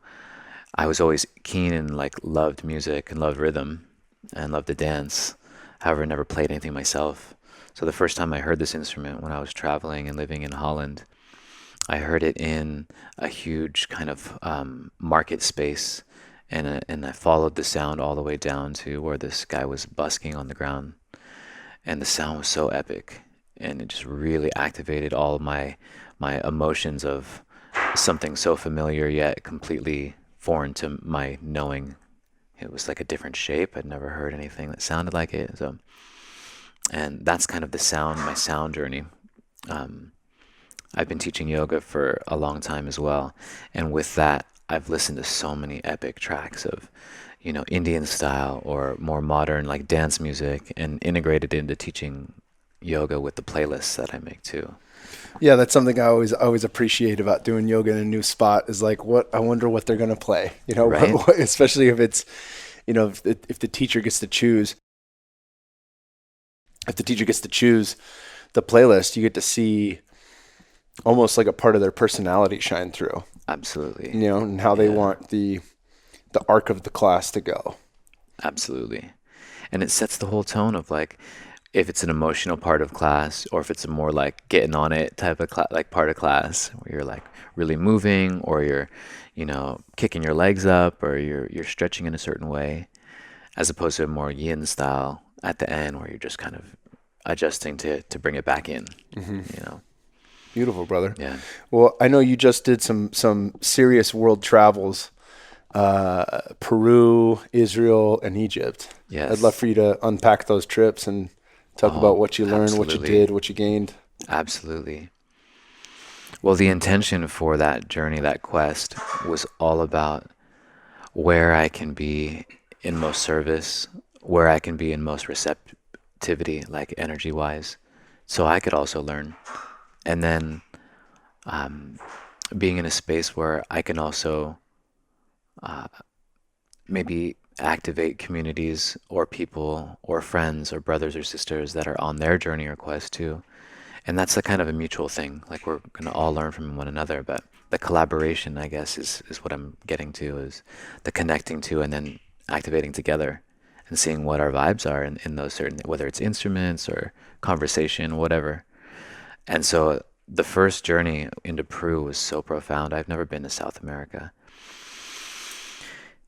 I was always keen and like loved music and loved rhythm and loved to dance. However, never played anything myself. So the first time I heard this instrument when I was traveling and living in Holland, I heard it in a huge kind of market space, and I followed the sound all the way down to where this guy was busking on the ground, and the sound was so epic, and it just really activated all of my emotions of something so familiar yet completely foreign to my knowing. It was like a different shape. I'd never heard anything that sounded like it. So, and that's kind of my sound journey. I've been teaching yoga for a long time as well, and with that, I've listened to so many epic tracks of, Indian style or more modern like dance music, and integrated into teaching yoga with the playlists that I make too. Yeah, that's something I always appreciate about doing yoga in a new spot is like, I wonder what they're going to play, Right. Especially if it's, if the teacher gets to choose. If the teacher gets to choose the playlist, you get to see almost like a part of their personality shine through. Absolutely. And how they want the arc of the class to go. Absolutely. And it sets the whole tone of like, if it's an emotional part of class, or if it's a more like getting on it type of like part of class where you're like really moving, or you're, kicking your legs up, or you're stretching in a certain way, as opposed to a more yin style at the end where you're just kind of adjusting to bring it back in. Beautiful, brother. Yeah. Well, I know you just did some serious world travels, Peru, Israel, and Egypt. Yes. I'd love for you to unpack those trips and talk about what you learned, what you absolutely. did, what you gained. Absolutely. Well, the intention for that journey, that quest, was all about where I can be in most service, where I can be in most receptivity, like energy-wise, so I could also learn. And then being in a space where I can also maybe activate communities or people or friends or brothers or sisters that are on their journey or quest too. And that's a kind of a mutual thing. Like we're going to all learn from one another, but the collaboration, I guess, is what I'm getting to, is the connecting to and then activating together and seeing what our vibes are in those certain, whether it's instruments or conversation, whatever. And so the first journey into Peru was so profound. I've never been to South America.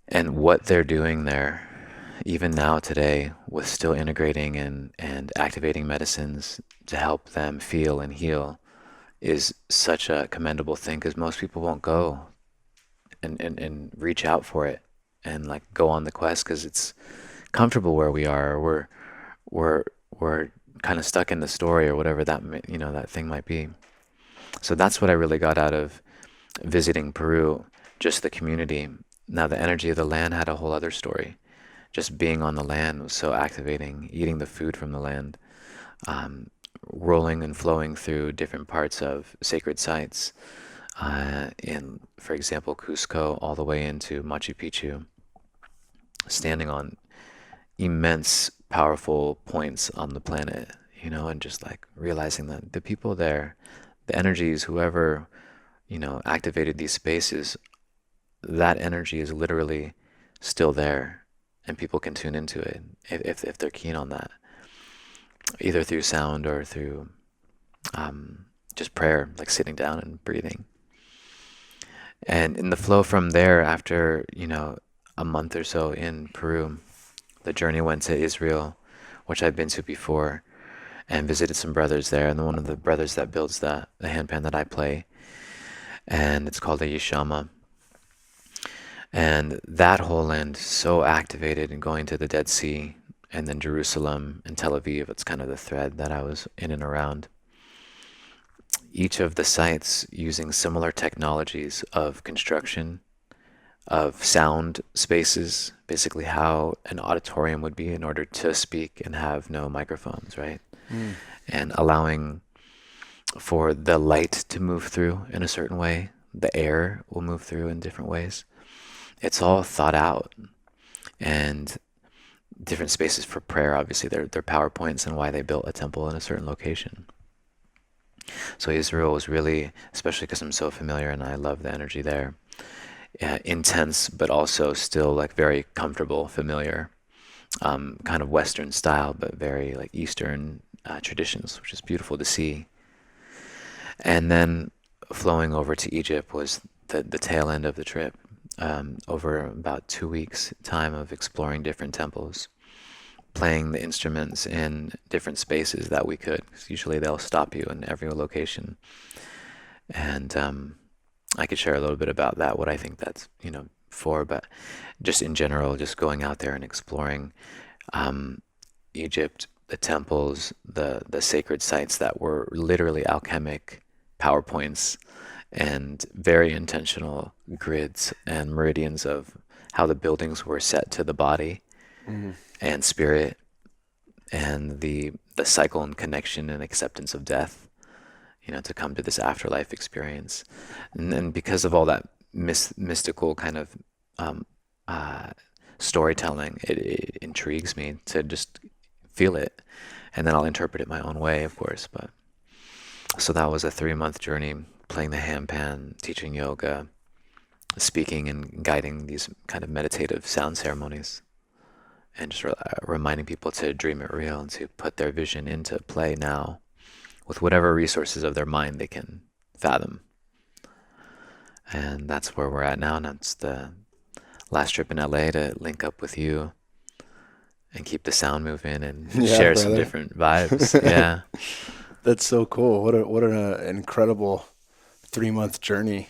And what they're doing there, even now today, with still integrating and activating medicines to help them feel and heal, is such a commendable thing, because most people won't go and reach out for it and like go on the quest because it's comfortable where we are. Or we're kind of stuck in the story or whatever that that thing might be. So that's what I really got out of visiting Peru, just the community. Now the energy of the land had a whole other story. Just being on the land was so activating, eating the food from the land, rolling and flowing through different parts of sacred sites, in, for example, Cusco, all the way into Machu Picchu, standing on immense, powerful points on the planet, and just like realizing that the people there, the energies, whoever, activated these spaces, that energy is literally still there, and people can tune into it if they're keen on that, either through sound or through just prayer, like sitting down and breathing. And in the flow from there, after a month or so in Peru, the journey went to Israel, which I've been to before, and visited some brothers there. And one of the brothers that builds the handpan that I play, and it's called a Yeshama. And that whole land so activated, and going to the Dead Sea and then Jerusalem and Tel Aviv. It's kind of the thread that I was in and around. Each of the sites using similar technologies of construction, of sound spaces, basically how an auditorium would be in order to speak and have no microphones, right? And allowing for the light to move through in a certain way. The air will move through in different ways. It's all thought out. And different spaces for prayer, obviously, they're PowerPoints and why they built a temple in a certain location. So Israel was really, especially because I'm so familiar and I love the energy there, intense, but also still like very comfortable, familiar, kind of Western style, but very like Eastern traditions, which is beautiful to see. And then flowing over to Egypt was the tail end of the trip. Over about 2 weeks time of exploring different temples, playing the instruments in different spaces that we could, because usually they'll stop you in every location. And I could share a little bit about that, what I think that's for, but just in general, just going out there and exploring Egypt, the temples, the sacred sites that were literally alchemic PowerPoints and very intentional grids and meridians of how the buildings were set to the body and spirit, and the cycle and connection and acceptance of death, to come to this afterlife experience. And because of all that mystical kind of storytelling, it intrigues me to just feel it, and then I'll interpret it my own way, of course. But so that was a 3-month journey, playing the handpan, teaching yoga, speaking and guiding these kind of meditative sound ceremonies, and just reminding people to dream it real and to put their vision into play now with whatever resources of their mind they can fathom. And that's where we're at now. And that's the last trip in LA to link up with you and keep the sound moving and share some different vibes. Yeah. That's so cool. What an incredible 3-month journey.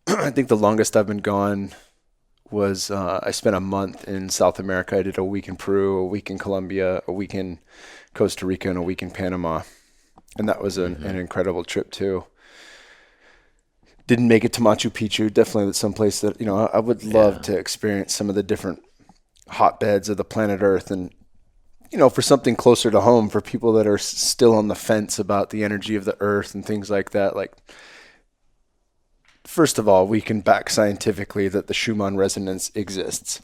I think the longest I've been gone was I spent a month in South America. I did a week in Peru, a week in Colombia, a week in Costa Rica, and a week in Panama. And that was an incredible trip too. Didn't make it to Machu Picchu. Definitely someplace that, I would love to experience some of the different hotbeds of the planet Earth. And, for something closer to home, for people that are still on the fence about the energy of the Earth and things like that, like, first of all, we can back scientifically that the Schumann resonance exists.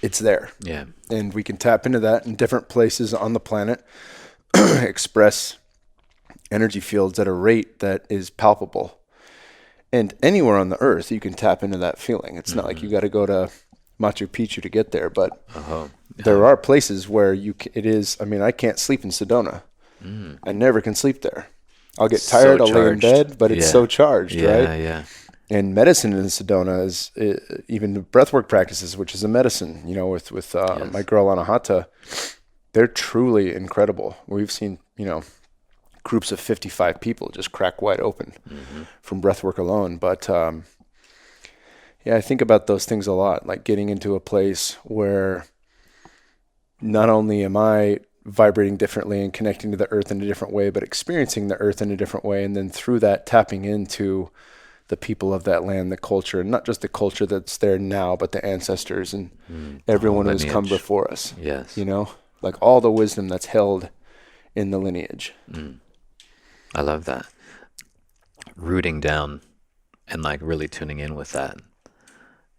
it's there. Yeah. And we can tap into that in different places on the planet, express energy fields at a rate that is palpable. And anywhere on the earth, you can tap into that feeling. It's not like you got to go to Machu Picchu to get there, but there are places where it is. I mean, I can't sleep in Sedona. I never can sleep there. I'll get tired, I'll lay in bed, but it's so charged, right? Yeah. And medicine in Sedona is even the breathwork practices, which is a medicine, with my girl Anahata, they're truly incredible. We've seen, groups of 55 people just crack wide open from breathwork alone. But I think about those things a lot, like getting into a place where not only am I vibrating differently and connecting to the earth in a different way, but experiencing the earth in a different way. And then through that, tapping into the people of that land, the culture, and not just the culture that's there now, but the ancestors and everyone who's come before us. Yes. Like all the wisdom that's held in the lineage. I love that. Rooting down and like really tuning in with that,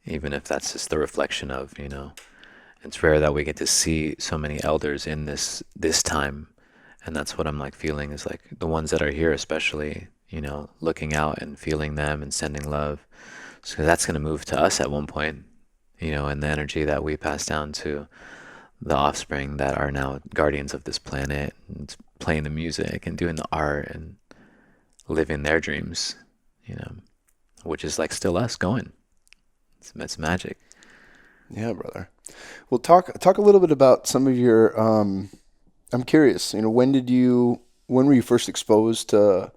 even if that's just the reflection of, it's rare that we get to see so many elders in this time. And that's what I'm like feeling is like the ones that are here, especially, looking out and feeling them and sending love. So that's going to move to us at one point, and the energy that we pass down to the offspring that are now guardians of this planet and playing the music and doing the art and living their dreams, which is like still us going. It's magic. Yeah, brother. Well, talk a little bit about some of your, I'm curious, when were you first exposed to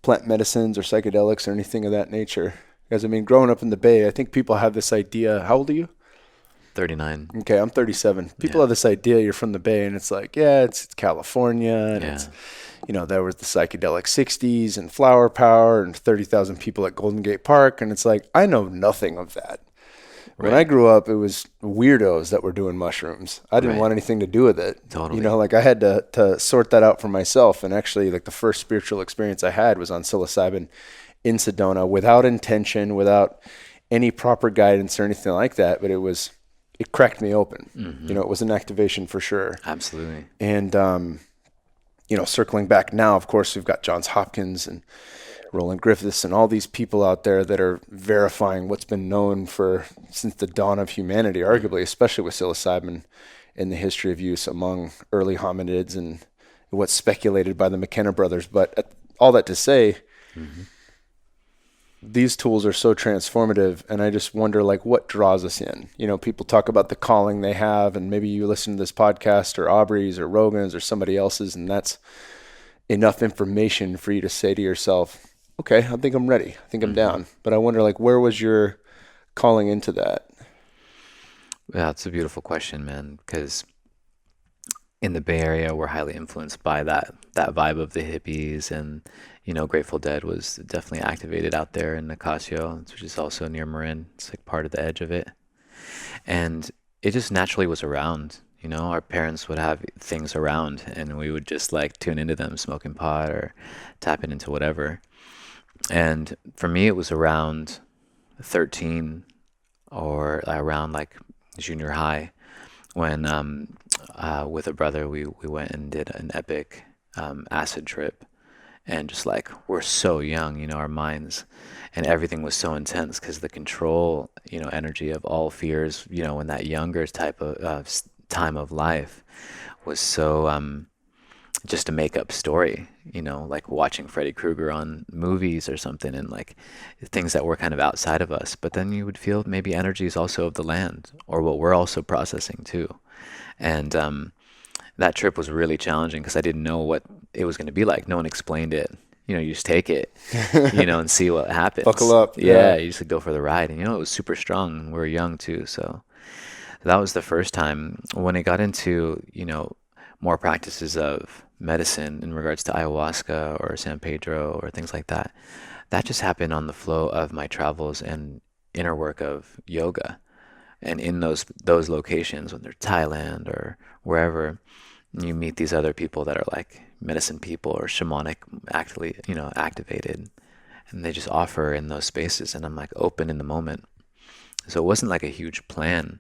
plant medicines or psychedelics or anything of that nature? Because, growing up in the Bay, I think people have this idea. How old are you? 39. Okay, I'm 37. People have this idea you're from the Bay, and it's like, it's California, and it's, there was the psychedelic 60s and flower power and 30,000 people at Golden Gate Park, and it's like, I know nothing of that. When I grew up, it was weirdos that were doing mushrooms. I didn't want anything to do with it. Totally. I had to sort that out for myself. And actually, like the first spiritual experience I had was on psilocybin in Sedona, without intention, without any proper guidance or anything like that. But it cracked me open. It was an activation for sure. Absolutely. And, circling back now, of course, we've got Johns Hopkins and Roland Griffiths and all these people out there that are verifying what's been known since the dawn of humanity, arguably, especially with psilocybin in the history of use among early hominids and what's speculated by the McKenna brothers. But all that to say, these tools are so transformative, and I just wonder, like, what draws us in? People talk about the calling they have, and maybe you listen to this podcast or Abrias or Rogan's or somebody else's, and that's enough information for you to say to yourself, okay, I think I'm ready. I think I'm down. But I wonder, like, where was your calling into that? Yeah, it's a beautiful question, man, because in the Bay Area, we're highly influenced by that vibe of the hippies, and, Grateful Dead was definitely activated out there in Nicasio, which is also near Marin. It's like part of the edge of it. And it just naturally was around. Our parents would have things around, and we would just like tune into them, smoking pot or tapping into whatever. And for me, it was around 13 or around like junior high when with a brother, we went and did an epic acid trip. And just like, we're so young, our minds, and everything was so intense because the control, energy of all fears, in that younger type of time of life was so just a make-up story, like watching Freddy Krueger on movies or something, and like things that were kind of outside of us. But then you would feel maybe energy is also of the land, or what we're also processing too. And that trip was really challenging because I didn't know what it was going to be like. No one explained it. You just take it, and see what happens. Buckle up. Yeah, you just go for the ride. And, it was super strong. We were young too. So that was the first time. When it got into, more practices of medicine in regards to ayahuasca or San Pedro or things like that, that just happened on the flow of my travels and inner work of yoga. And in those locations, when they're Thailand or wherever, you meet these other people that are like medicine people or shamanic, actually, activated, and they just offer in those spaces, and I'm like open in the moment. So it wasn't like a huge plan,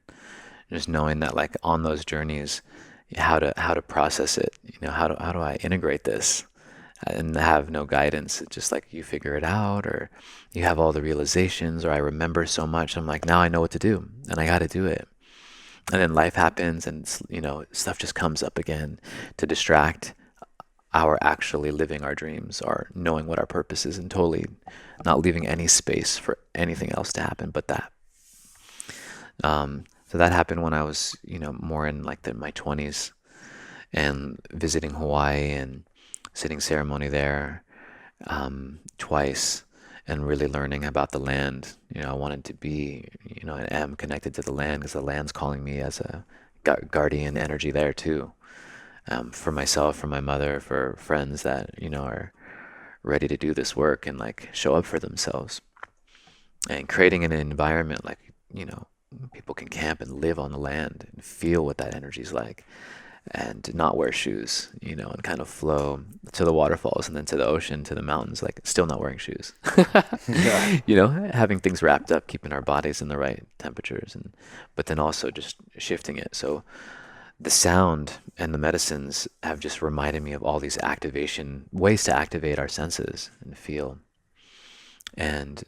just knowing that like on those journeys, how to process it, how do I integrate this and have no guidance. It's just like you figure it out, or you have all the realizations, or I remember so much. I'm like, now I know what to do and I got to do it. And then life happens and, stuff just comes up again to distract our actually living our dreams, or knowing what our purpose is, and totally not leaving any space for anything else to happen but that. So that happened when I was, more in like my 20s, and visiting Hawaii and sitting ceremony there twice, and really learning about the land. I wanted to be, I am connected to the land because the land's calling me as a guardian energy there too. For myself, for my mother, for friends that, are ready to do this work and like show up for themselves. And creating an environment like, people can camp and live on the land and feel what that energy is like, and not wear shoes, and kind of flow to the waterfalls and then to the ocean, to the mountains, like still not wearing shoes. Yeah. Having things wrapped up, keeping our bodies in the right temperatures, but then also just shifting it. So the sound and the medicines have just reminded me of all these ways to activate our senses and feel. And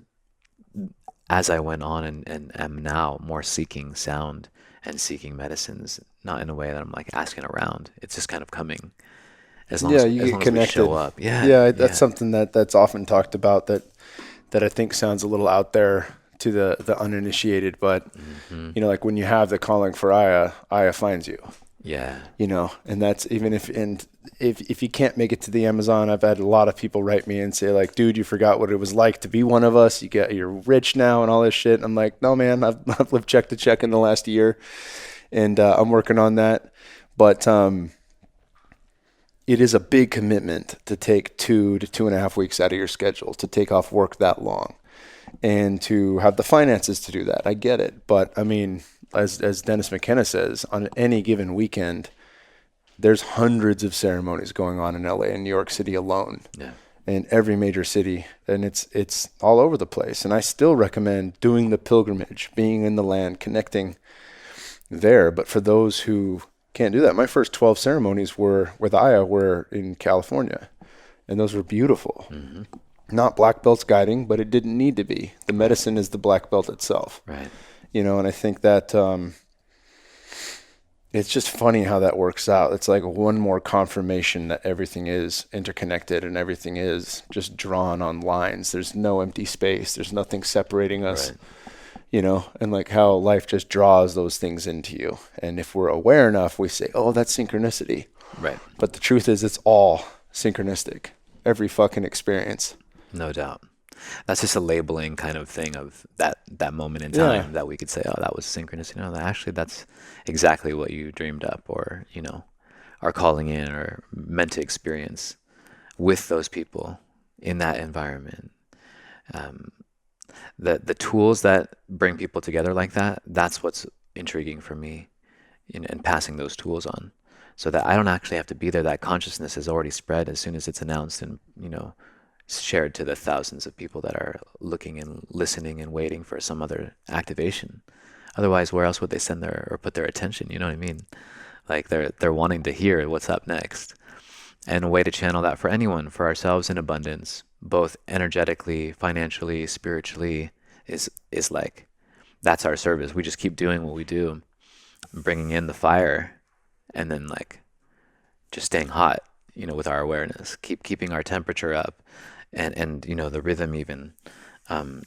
as I went on and am now more seeking sound and seeking medicines, not in a way that I'm like asking around. It's just kind of coming as long Yeah, as you as get long as we connected. show up. Yeah, Yeah, that's yeah. something that's often talked about, that I think sounds a little out there to the uninitiated, but Hmm. like when you have the calling for Aya finds you. Yeah. And that's even if you can't make it to the Amazon. I've had a lot of people write me and say like, dude, you forgot what it was like to be one of us. You're rich now and all this shit. I'm like, no, man, I've lived check to check in the last year, and I'm working on that. But it is a big commitment to take 2 to 2.5 weeks out of your schedule, to take off work that long, and to have the finances to do that. I get it. But I mean, as Dennis McKenna says, on any given weekend, there's hundreds of ceremonies going on in LA and New York City alone, Yeah. in every major city, and it's all over the place. And I still recommend doing the pilgrimage, being in the land, connecting there. But for those who can't do that, my first 12 ceremonies with Aya were in California, and those were beautiful. Hmm. Not black belts guiding, but it didn't need to be. The medicine is the black belt itself. Right. And I think that it's just funny how that works out. It's like one more confirmation that everything is interconnected and everything is just drawn on lines. There's no empty space. There's nothing separating us, Right. and like how life just draws those things into you. And if we're aware enough, we say, oh, that's synchronicity. Right. But the truth is, it's all synchronistic. Every fucking experience. No doubt. That's just a labeling kind of thing of that moment in Yeah. time that we could say, oh, that was synchronous. Actually, that's exactly what you dreamed up, or are calling in or meant to experience with those people in that environment. Um, the tools that bring people together like that, that's what's intriguing for me in passing those tools on, so that I don't actually have to be there. That consciousness is already spread as soon as it's announced and shared to the thousands of people that are looking and listening and waiting for some other activation. Otherwise, where else would they send their or put their attention? You know what I mean? Like they're wanting to hear what's up next. And a way to channel that for anyone, for ourselves in abundance, both energetically, financially, spiritually, is like that's our service. We just keep doing what we do, bringing in the fire, and then like just staying hot, with our awareness, keeping our temperature up, and the rhythm even.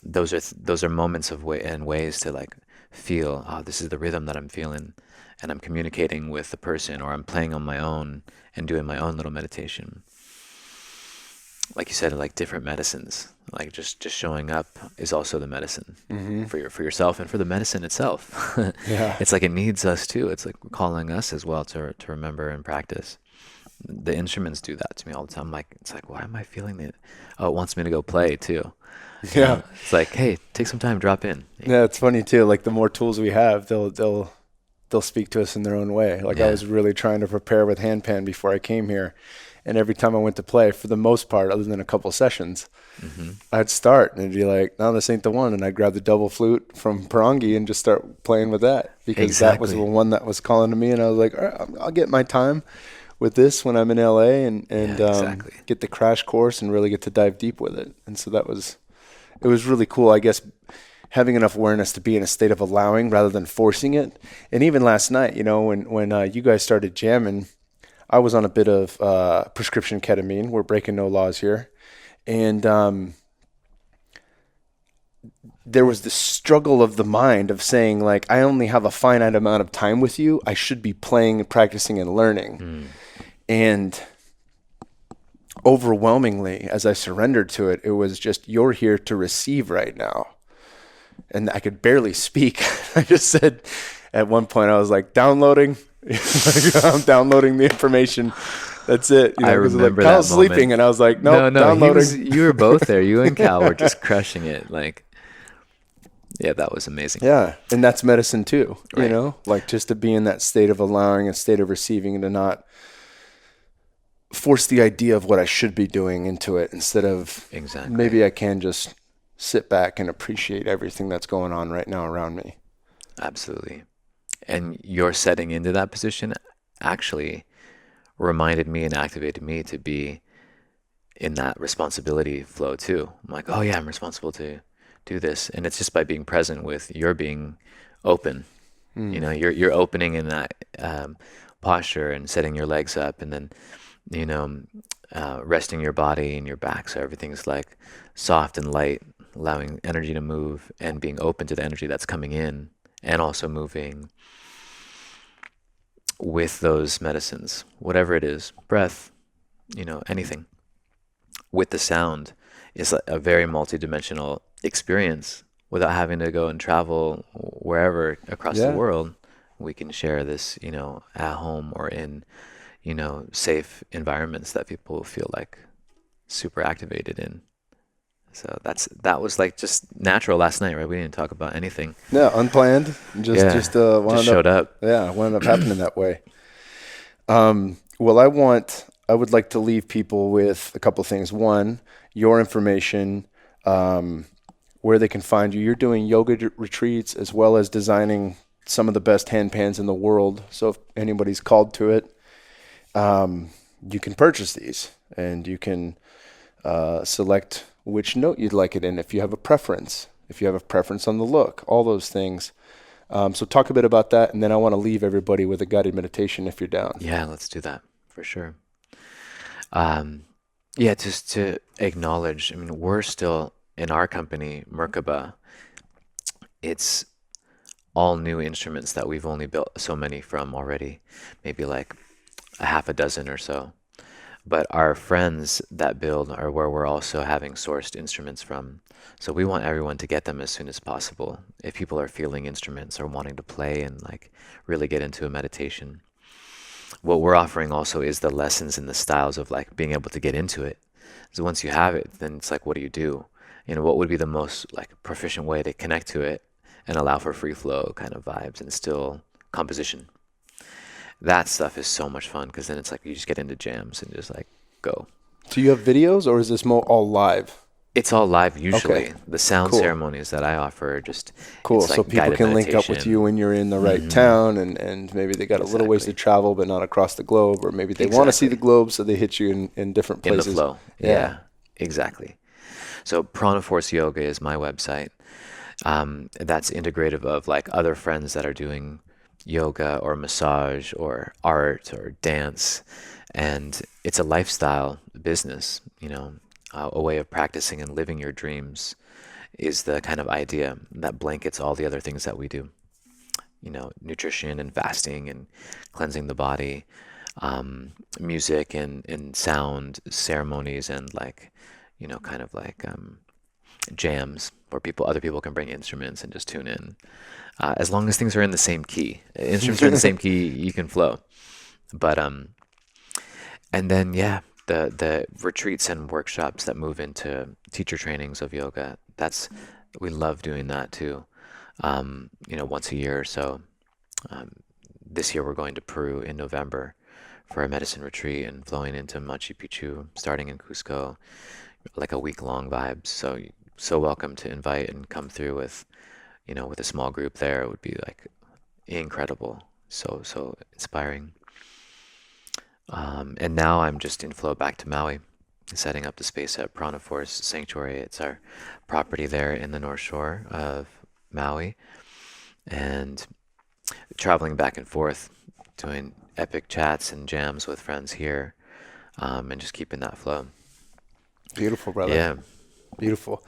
Those are moments of ways to like feel, oh, this is the rhythm that I'm feeling, and I'm communicating with the person, or I'm playing on my own and doing my own little meditation. Like you said, like different medicines, like just showing up is also the medicine for yourself and for the medicine itself. Yeah. It's like it needs us too. It's like calling us as well to remember and practice. The instruments do that to me all the time. Like it's like, why am I feeling it? Oh, it wants me to go play too. Yeah. It's like, hey, take some time, drop in. Yeah, it's funny too. Like the more tools we have, they'll speak to us in their own way. Like I Yeah. was really trying to prepare with handpan before I came here, And every time I went to play, for the most part, other than a couple sessions, Hmm. I'd start and it'd be like, no, this ain't the one. And I'd grab the double flute from Parangi and just start playing with that, because that was the Exactly. one that was calling to me. And I was like, all right, I'll get my time with this when I'm in LA, Yeah, and exactly. get the crash course and really get to dive deep with it. And so it was really cool, I guess, having enough awareness to be in a state of allowing rather than forcing it. And even last night, when you guys started jamming, I was on a bit of prescription ketamine. We're breaking no laws here. And there was the struggle of the mind of saying, like, I only have a finite amount of time with you. I should be playing and practicing and learning. Mm. And overwhelmingly, as I surrendered to it, it was just, you're here to receive right now. And I could barely speak. I just said, at one point, I was like, downloading. I'm downloading the information. That's it. I 'cause remember like, Cal's that moment. sleeping, and I was like, No, nope, no, downloading. you were both there. You and Cal were just crushing it. Like, yeah, that was amazing. Yeah, and that's medicine too. Right. Like, just to be in that state of allowing, a state of receiving, and to not force the idea of what I should be doing into it, instead of Exactly. maybe I can just sit back and appreciate everything that's going on right now around me. Absolutely. And your setting into that position actually reminded me and activated me to be in that responsibility flow too. I'm like, oh yeah, I'm responsible to do this. And it's just by being present with your being open. You're opening in that posture and setting your legs up, and then resting your body and your back so everything's like soft and light, allowing energy to move and being open to the energy that's coming in, and also moving with those medicines, whatever it is, breath, anything. With the sound is a very multidimensional experience without having to go and travel wherever across the Yeah. world. We can share this, at home or in, safe environments that people feel like super activated in. So that was like just natural last night, right? We didn't talk about anything. Yeah, unplanned. Yeah, Just just wound showed up. up. Yeah, wound up happening that way. Well, I would like to leave people with a couple of things. One, your information, where they can find you. You're doing yoga retreats as well as designing some of the best hand pans in the world. So if anybody's called to it, you can purchase these, and you can select which note you'd like it in if you have a preference. If you have a preference on the look, all those things. So talk a bit about that, and then I want to leave everybody with a guided meditation if you're down. Yeah, let's do that for sure. Yeah, just to acknowledge, I mean, we're still in our company, Merkaba, it's all new instruments that we've only built so many from already, maybe like a half a dozen or so. But our friends that build are where we're also having sourced instruments from. So we want everyone to get them as soon as possible. If people are feeling instruments or wanting to play and like really get into a meditation. What we're offering also is the lessons and the styles of like being able to get into it. So once you have it, then it's like, what do you do? What would be the most like proficient way to connect to it and allow for free flow kind of vibes and still composition? That stuff is so much fun, because then it's like you just get into jams and just like go. Do you have videos, or is this all live? It's all live usually. Okay. The sound Cool. ceremonies that I offer are just Cool. it's So like people guided can link up with meditation. you when you're in the right town, and maybe they got a little ways to Exactly. travel, but not across the globe, or maybe they want to see the Exactly. globe, so they hit you in different In the places. flow. Yeah. Yeah, exactly. So Prana Force Yoga is my website. That's integrative of like other friends that are doing yoga or massage or art or dance, and it's a lifestyle business. A way of practicing and living your dreams is the kind of idea that blankets all the other things that we do. Nutrition and fasting and cleansing the body, music and sound ceremonies, and like kind of like jams where other people can bring instruments and just tune in. As long as things are in the same key, instruments are in the same key, you can flow. But and then yeah, the retreats and workshops that move into teacher trainings of yoga. We love doing that too. Once a year or so. This year we're going to Peru in November for a medicine retreat and flowing into Machu Picchu, starting in Cusco, like a week-long vibes. So welcome to invite and come through with, with a small group there. It would be like incredible, so inspiring. And now I'm just in flow back to Maui, setting up the space at Prana Forest Sanctuary. It's our property there in the North Shore of Maui, and traveling back and forth, doing epic chats and jams with friends here, and just keeping that flow. Beautiful, brother. Yeah. Beautiful.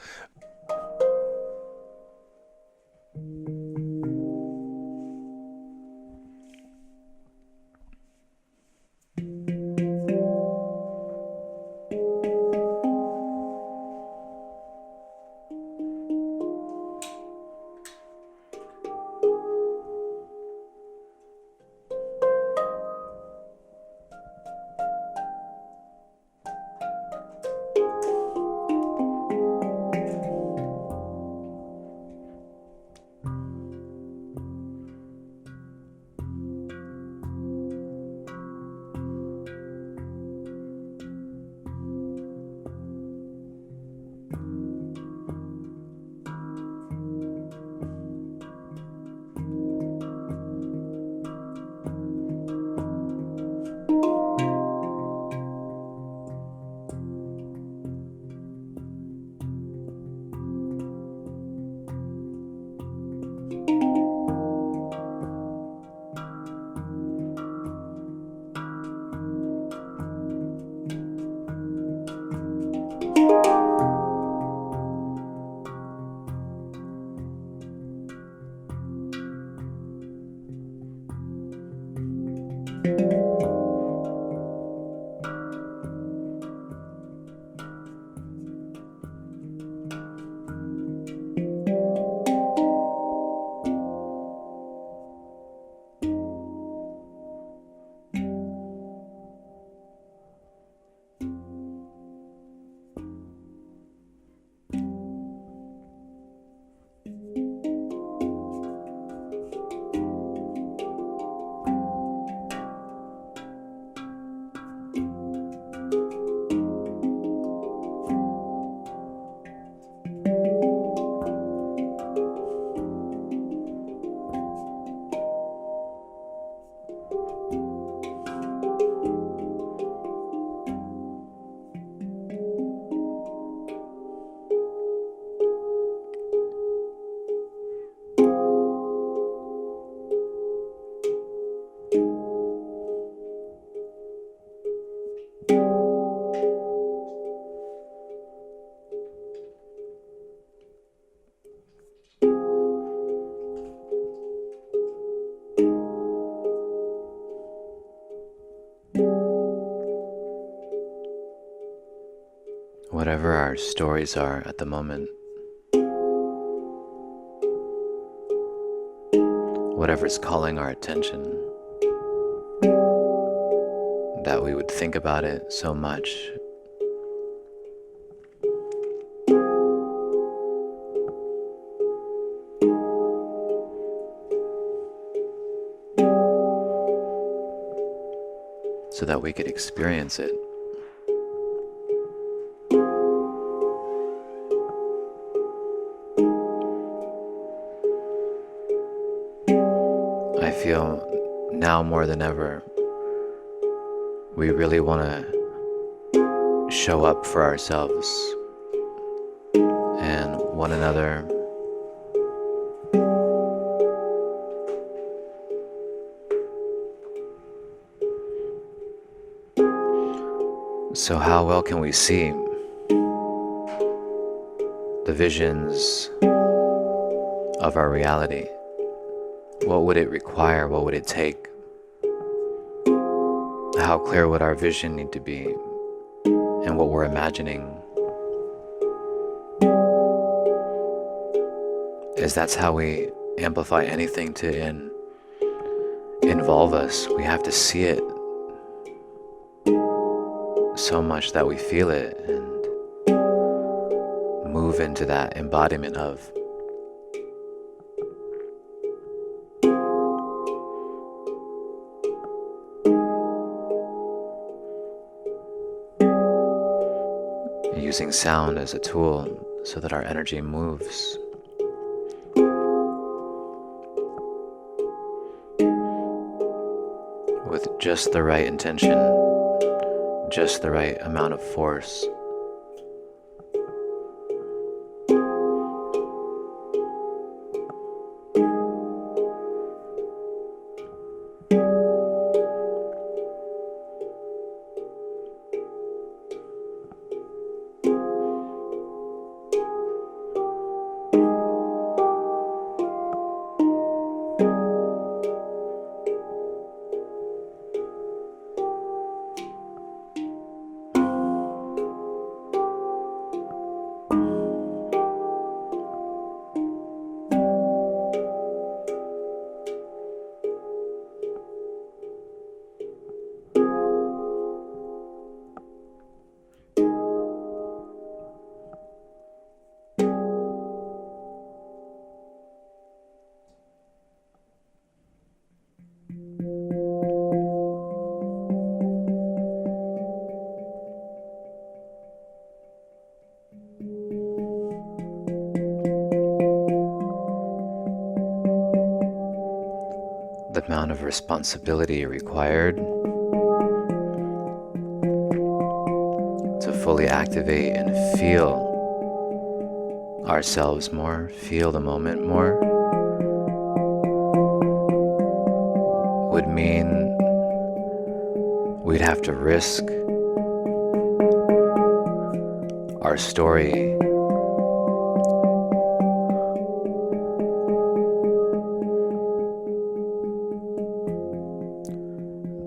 Whatever our stories are at the moment, whatever's calling our attention, that we would think about it so much. So that we could experience it. I feel now more than ever, we really want to show up for ourselves and one another. So how well can we see the visions of our reality? What would it require? What would it take? How clear would our vision need to be? And what we're imagining is that's how we amplify anything to involve us. We have to see it so much that we feel it and move into that embodiment of. using sound as a tool so that our energy moves. With just the right intention, just the right amount of force. The amount of responsibility required to fully activate and feel ourselves more, feel the moment more, would mean we'd have to risk our story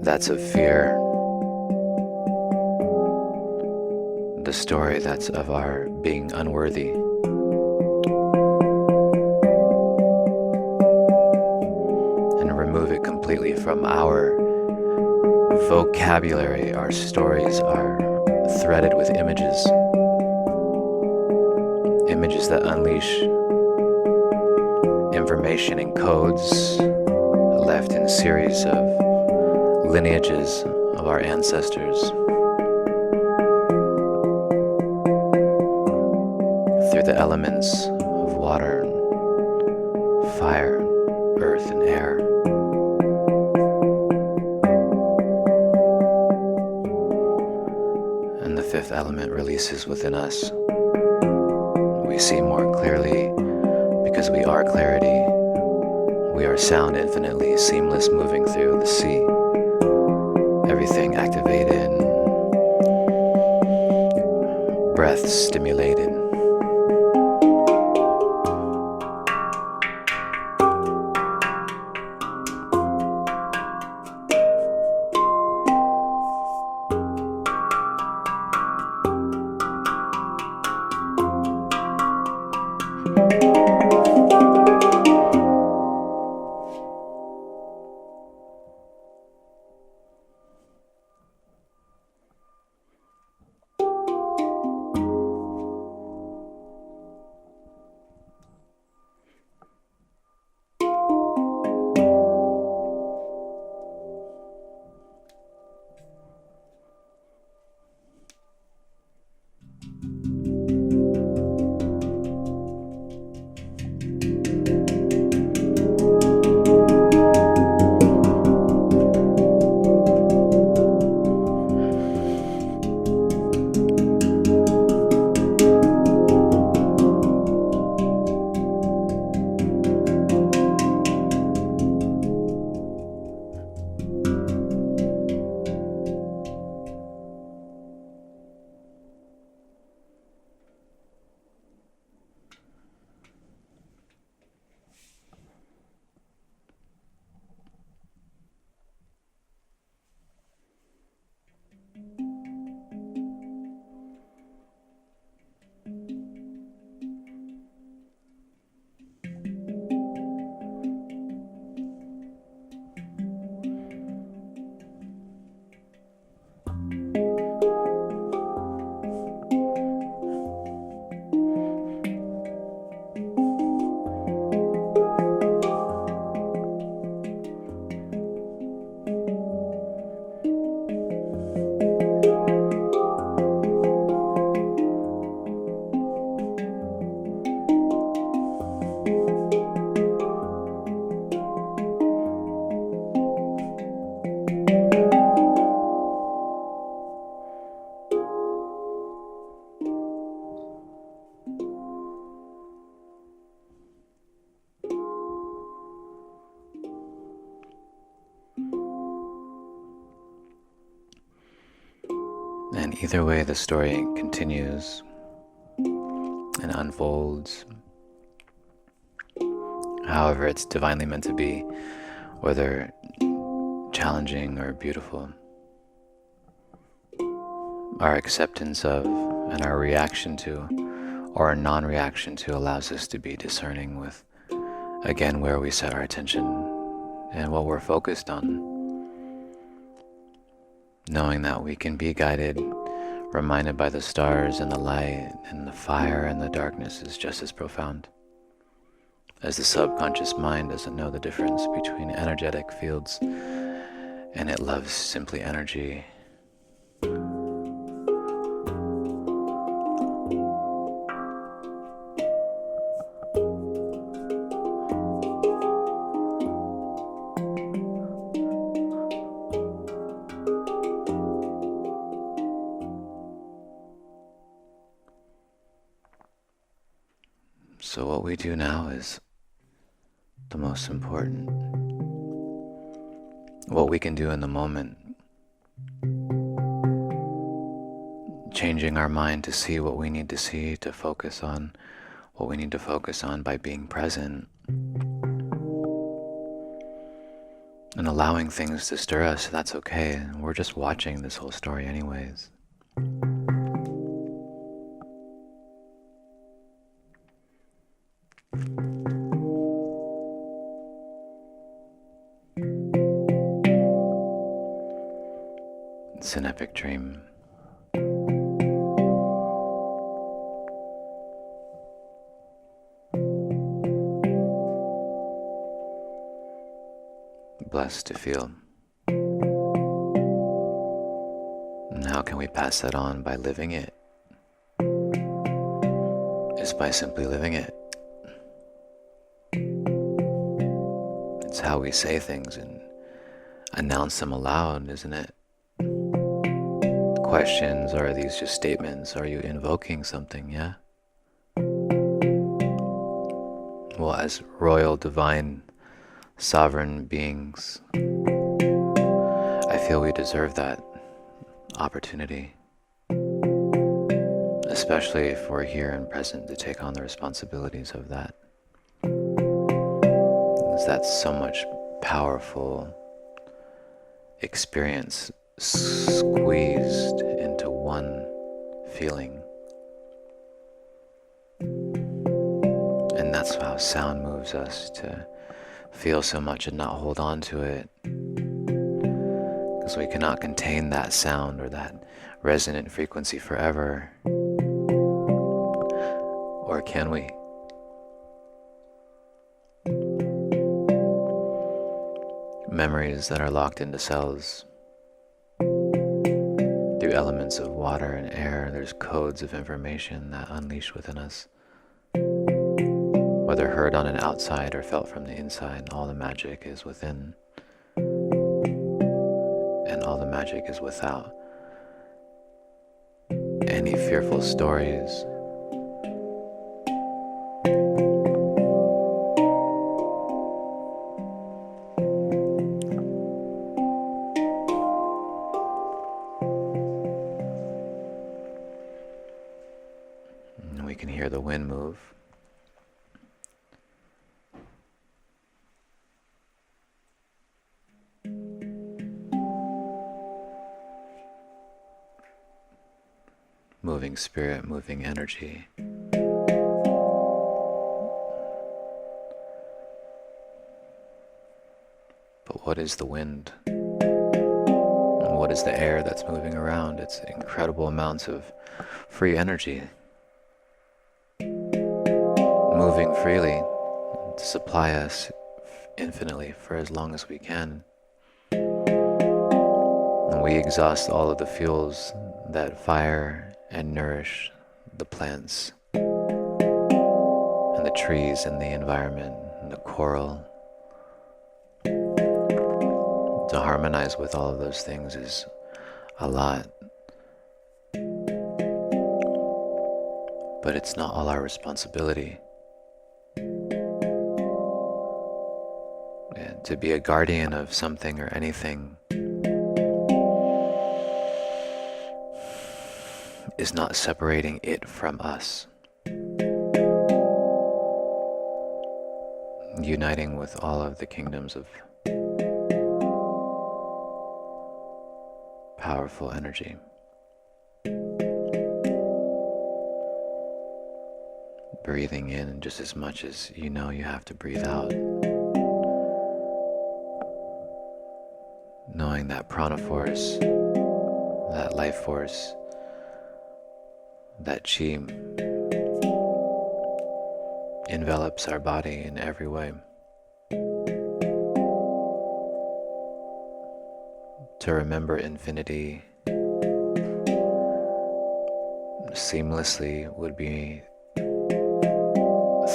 that's of fear, the story that's of our being unworthy. And remove it completely from our vocabulary. Our stories are threaded with images. Images that unleash information and codes left in series of lineages of our ancestors through the elements of water, fire, earth, and air. And the fifth element releases within us. We see more clearly because we are clarity. We are sound infinitely, seamless, moving through the sea. Everything activated, breath stimulated. And either way, the story continues and unfolds, however it's divinely meant to be, whether challenging or beautiful. Our acceptance of and our reaction to, or our non-reaction to, allows us to be discerning with, again, where we set our attention and what we're focused on. Knowing that we can be guided, reminded by the stars and the light and the fire and the darkness is just as profound, as the subconscious mind doesn't know the difference between energetic fields and it loves simply energy. So what we do now is the most important. What we can do in the moment. Changing our mind to see what we need to see, to focus on what we need to focus on by being present. And allowing things to stir us, that's okay. We're just watching this whole story anyways. It's an epic dream. Blessed to feel. And how can we pass that on? By living it. Is by simply living it. It's how we say things and announce them aloud, isn't it? Questions, or are these just statements? Are you invoking something, yeah? Well, as royal, divine, sovereign beings, I feel we deserve that opportunity, especially if we're here and present to take on the responsibilities of that. Because that's so much powerful experience squeezed into one feeling. And that's how sound moves us to feel so much and not hold on to it. Because we cannot contain that sound or that resonant frequency forever. Or can we? Memories that are locked into cells. Through elements of water and air, there's codes of information that unleash within us. Whether heard on an outside or felt from the inside, all the magic is within. And all the magic is without any fearful stories. And we can hear the wind move. Moving spirit, moving energy. But what is the wind? And what is the air that's moving around? It's incredible amounts of free energy. Moving freely to supply us infinitely for as long as we can. And we exhaust all of the fuels that fire and nourish the plants and the trees and the environment and the coral. To harmonize with all of those things is a lot. But it's not all our responsibility. And to be a guardian of something or anything is not separating it from us, uniting with all of the kingdoms of powerful energy. Breathing in just as much as you know you have to breathe out. Knowing that prana force, that life force, that chi envelops our body in every way. To remember infinity seamlessly would be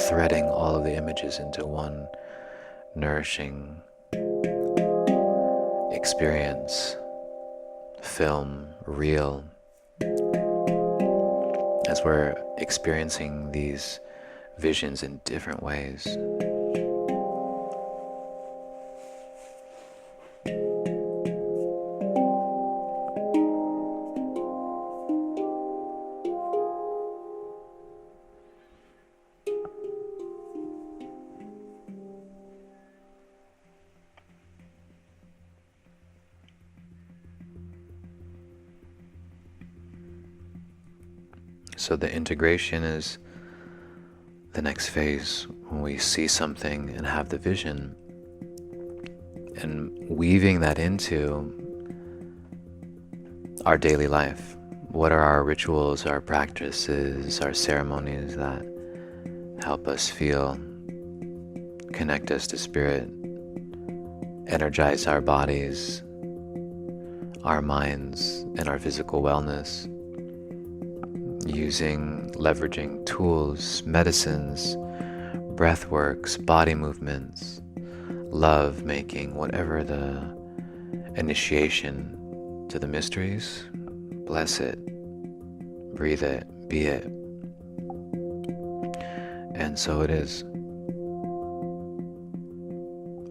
threading all of the images into one nourishing experience, film, reel, as we're experiencing these visions in different ways. So the integration is the next phase, when we see something and have the vision, and weaving that into our daily life. What are our rituals, our practices, our ceremonies that help us feel, connect us to spirit, energize our bodies, our minds, and our physical wellness? Leveraging tools, medicines, breath works, body movements, love making, whatever the initiation to the mysteries, bless it, breathe it, be it. And so it is.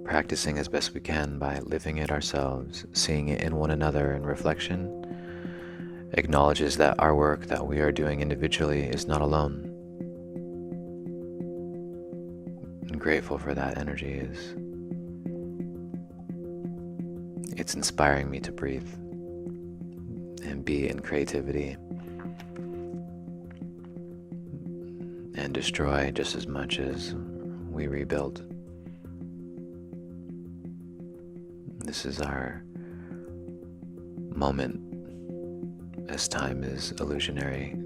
Practicing as best we can by living it ourselves, seeing it in one another in reflection, acknowledges that our work that we are doing individually is not alone. And grateful for that energy it's inspiring me to breathe and be in creativity and destroy just as much as we rebuild. This is our moment, as time is illusionary,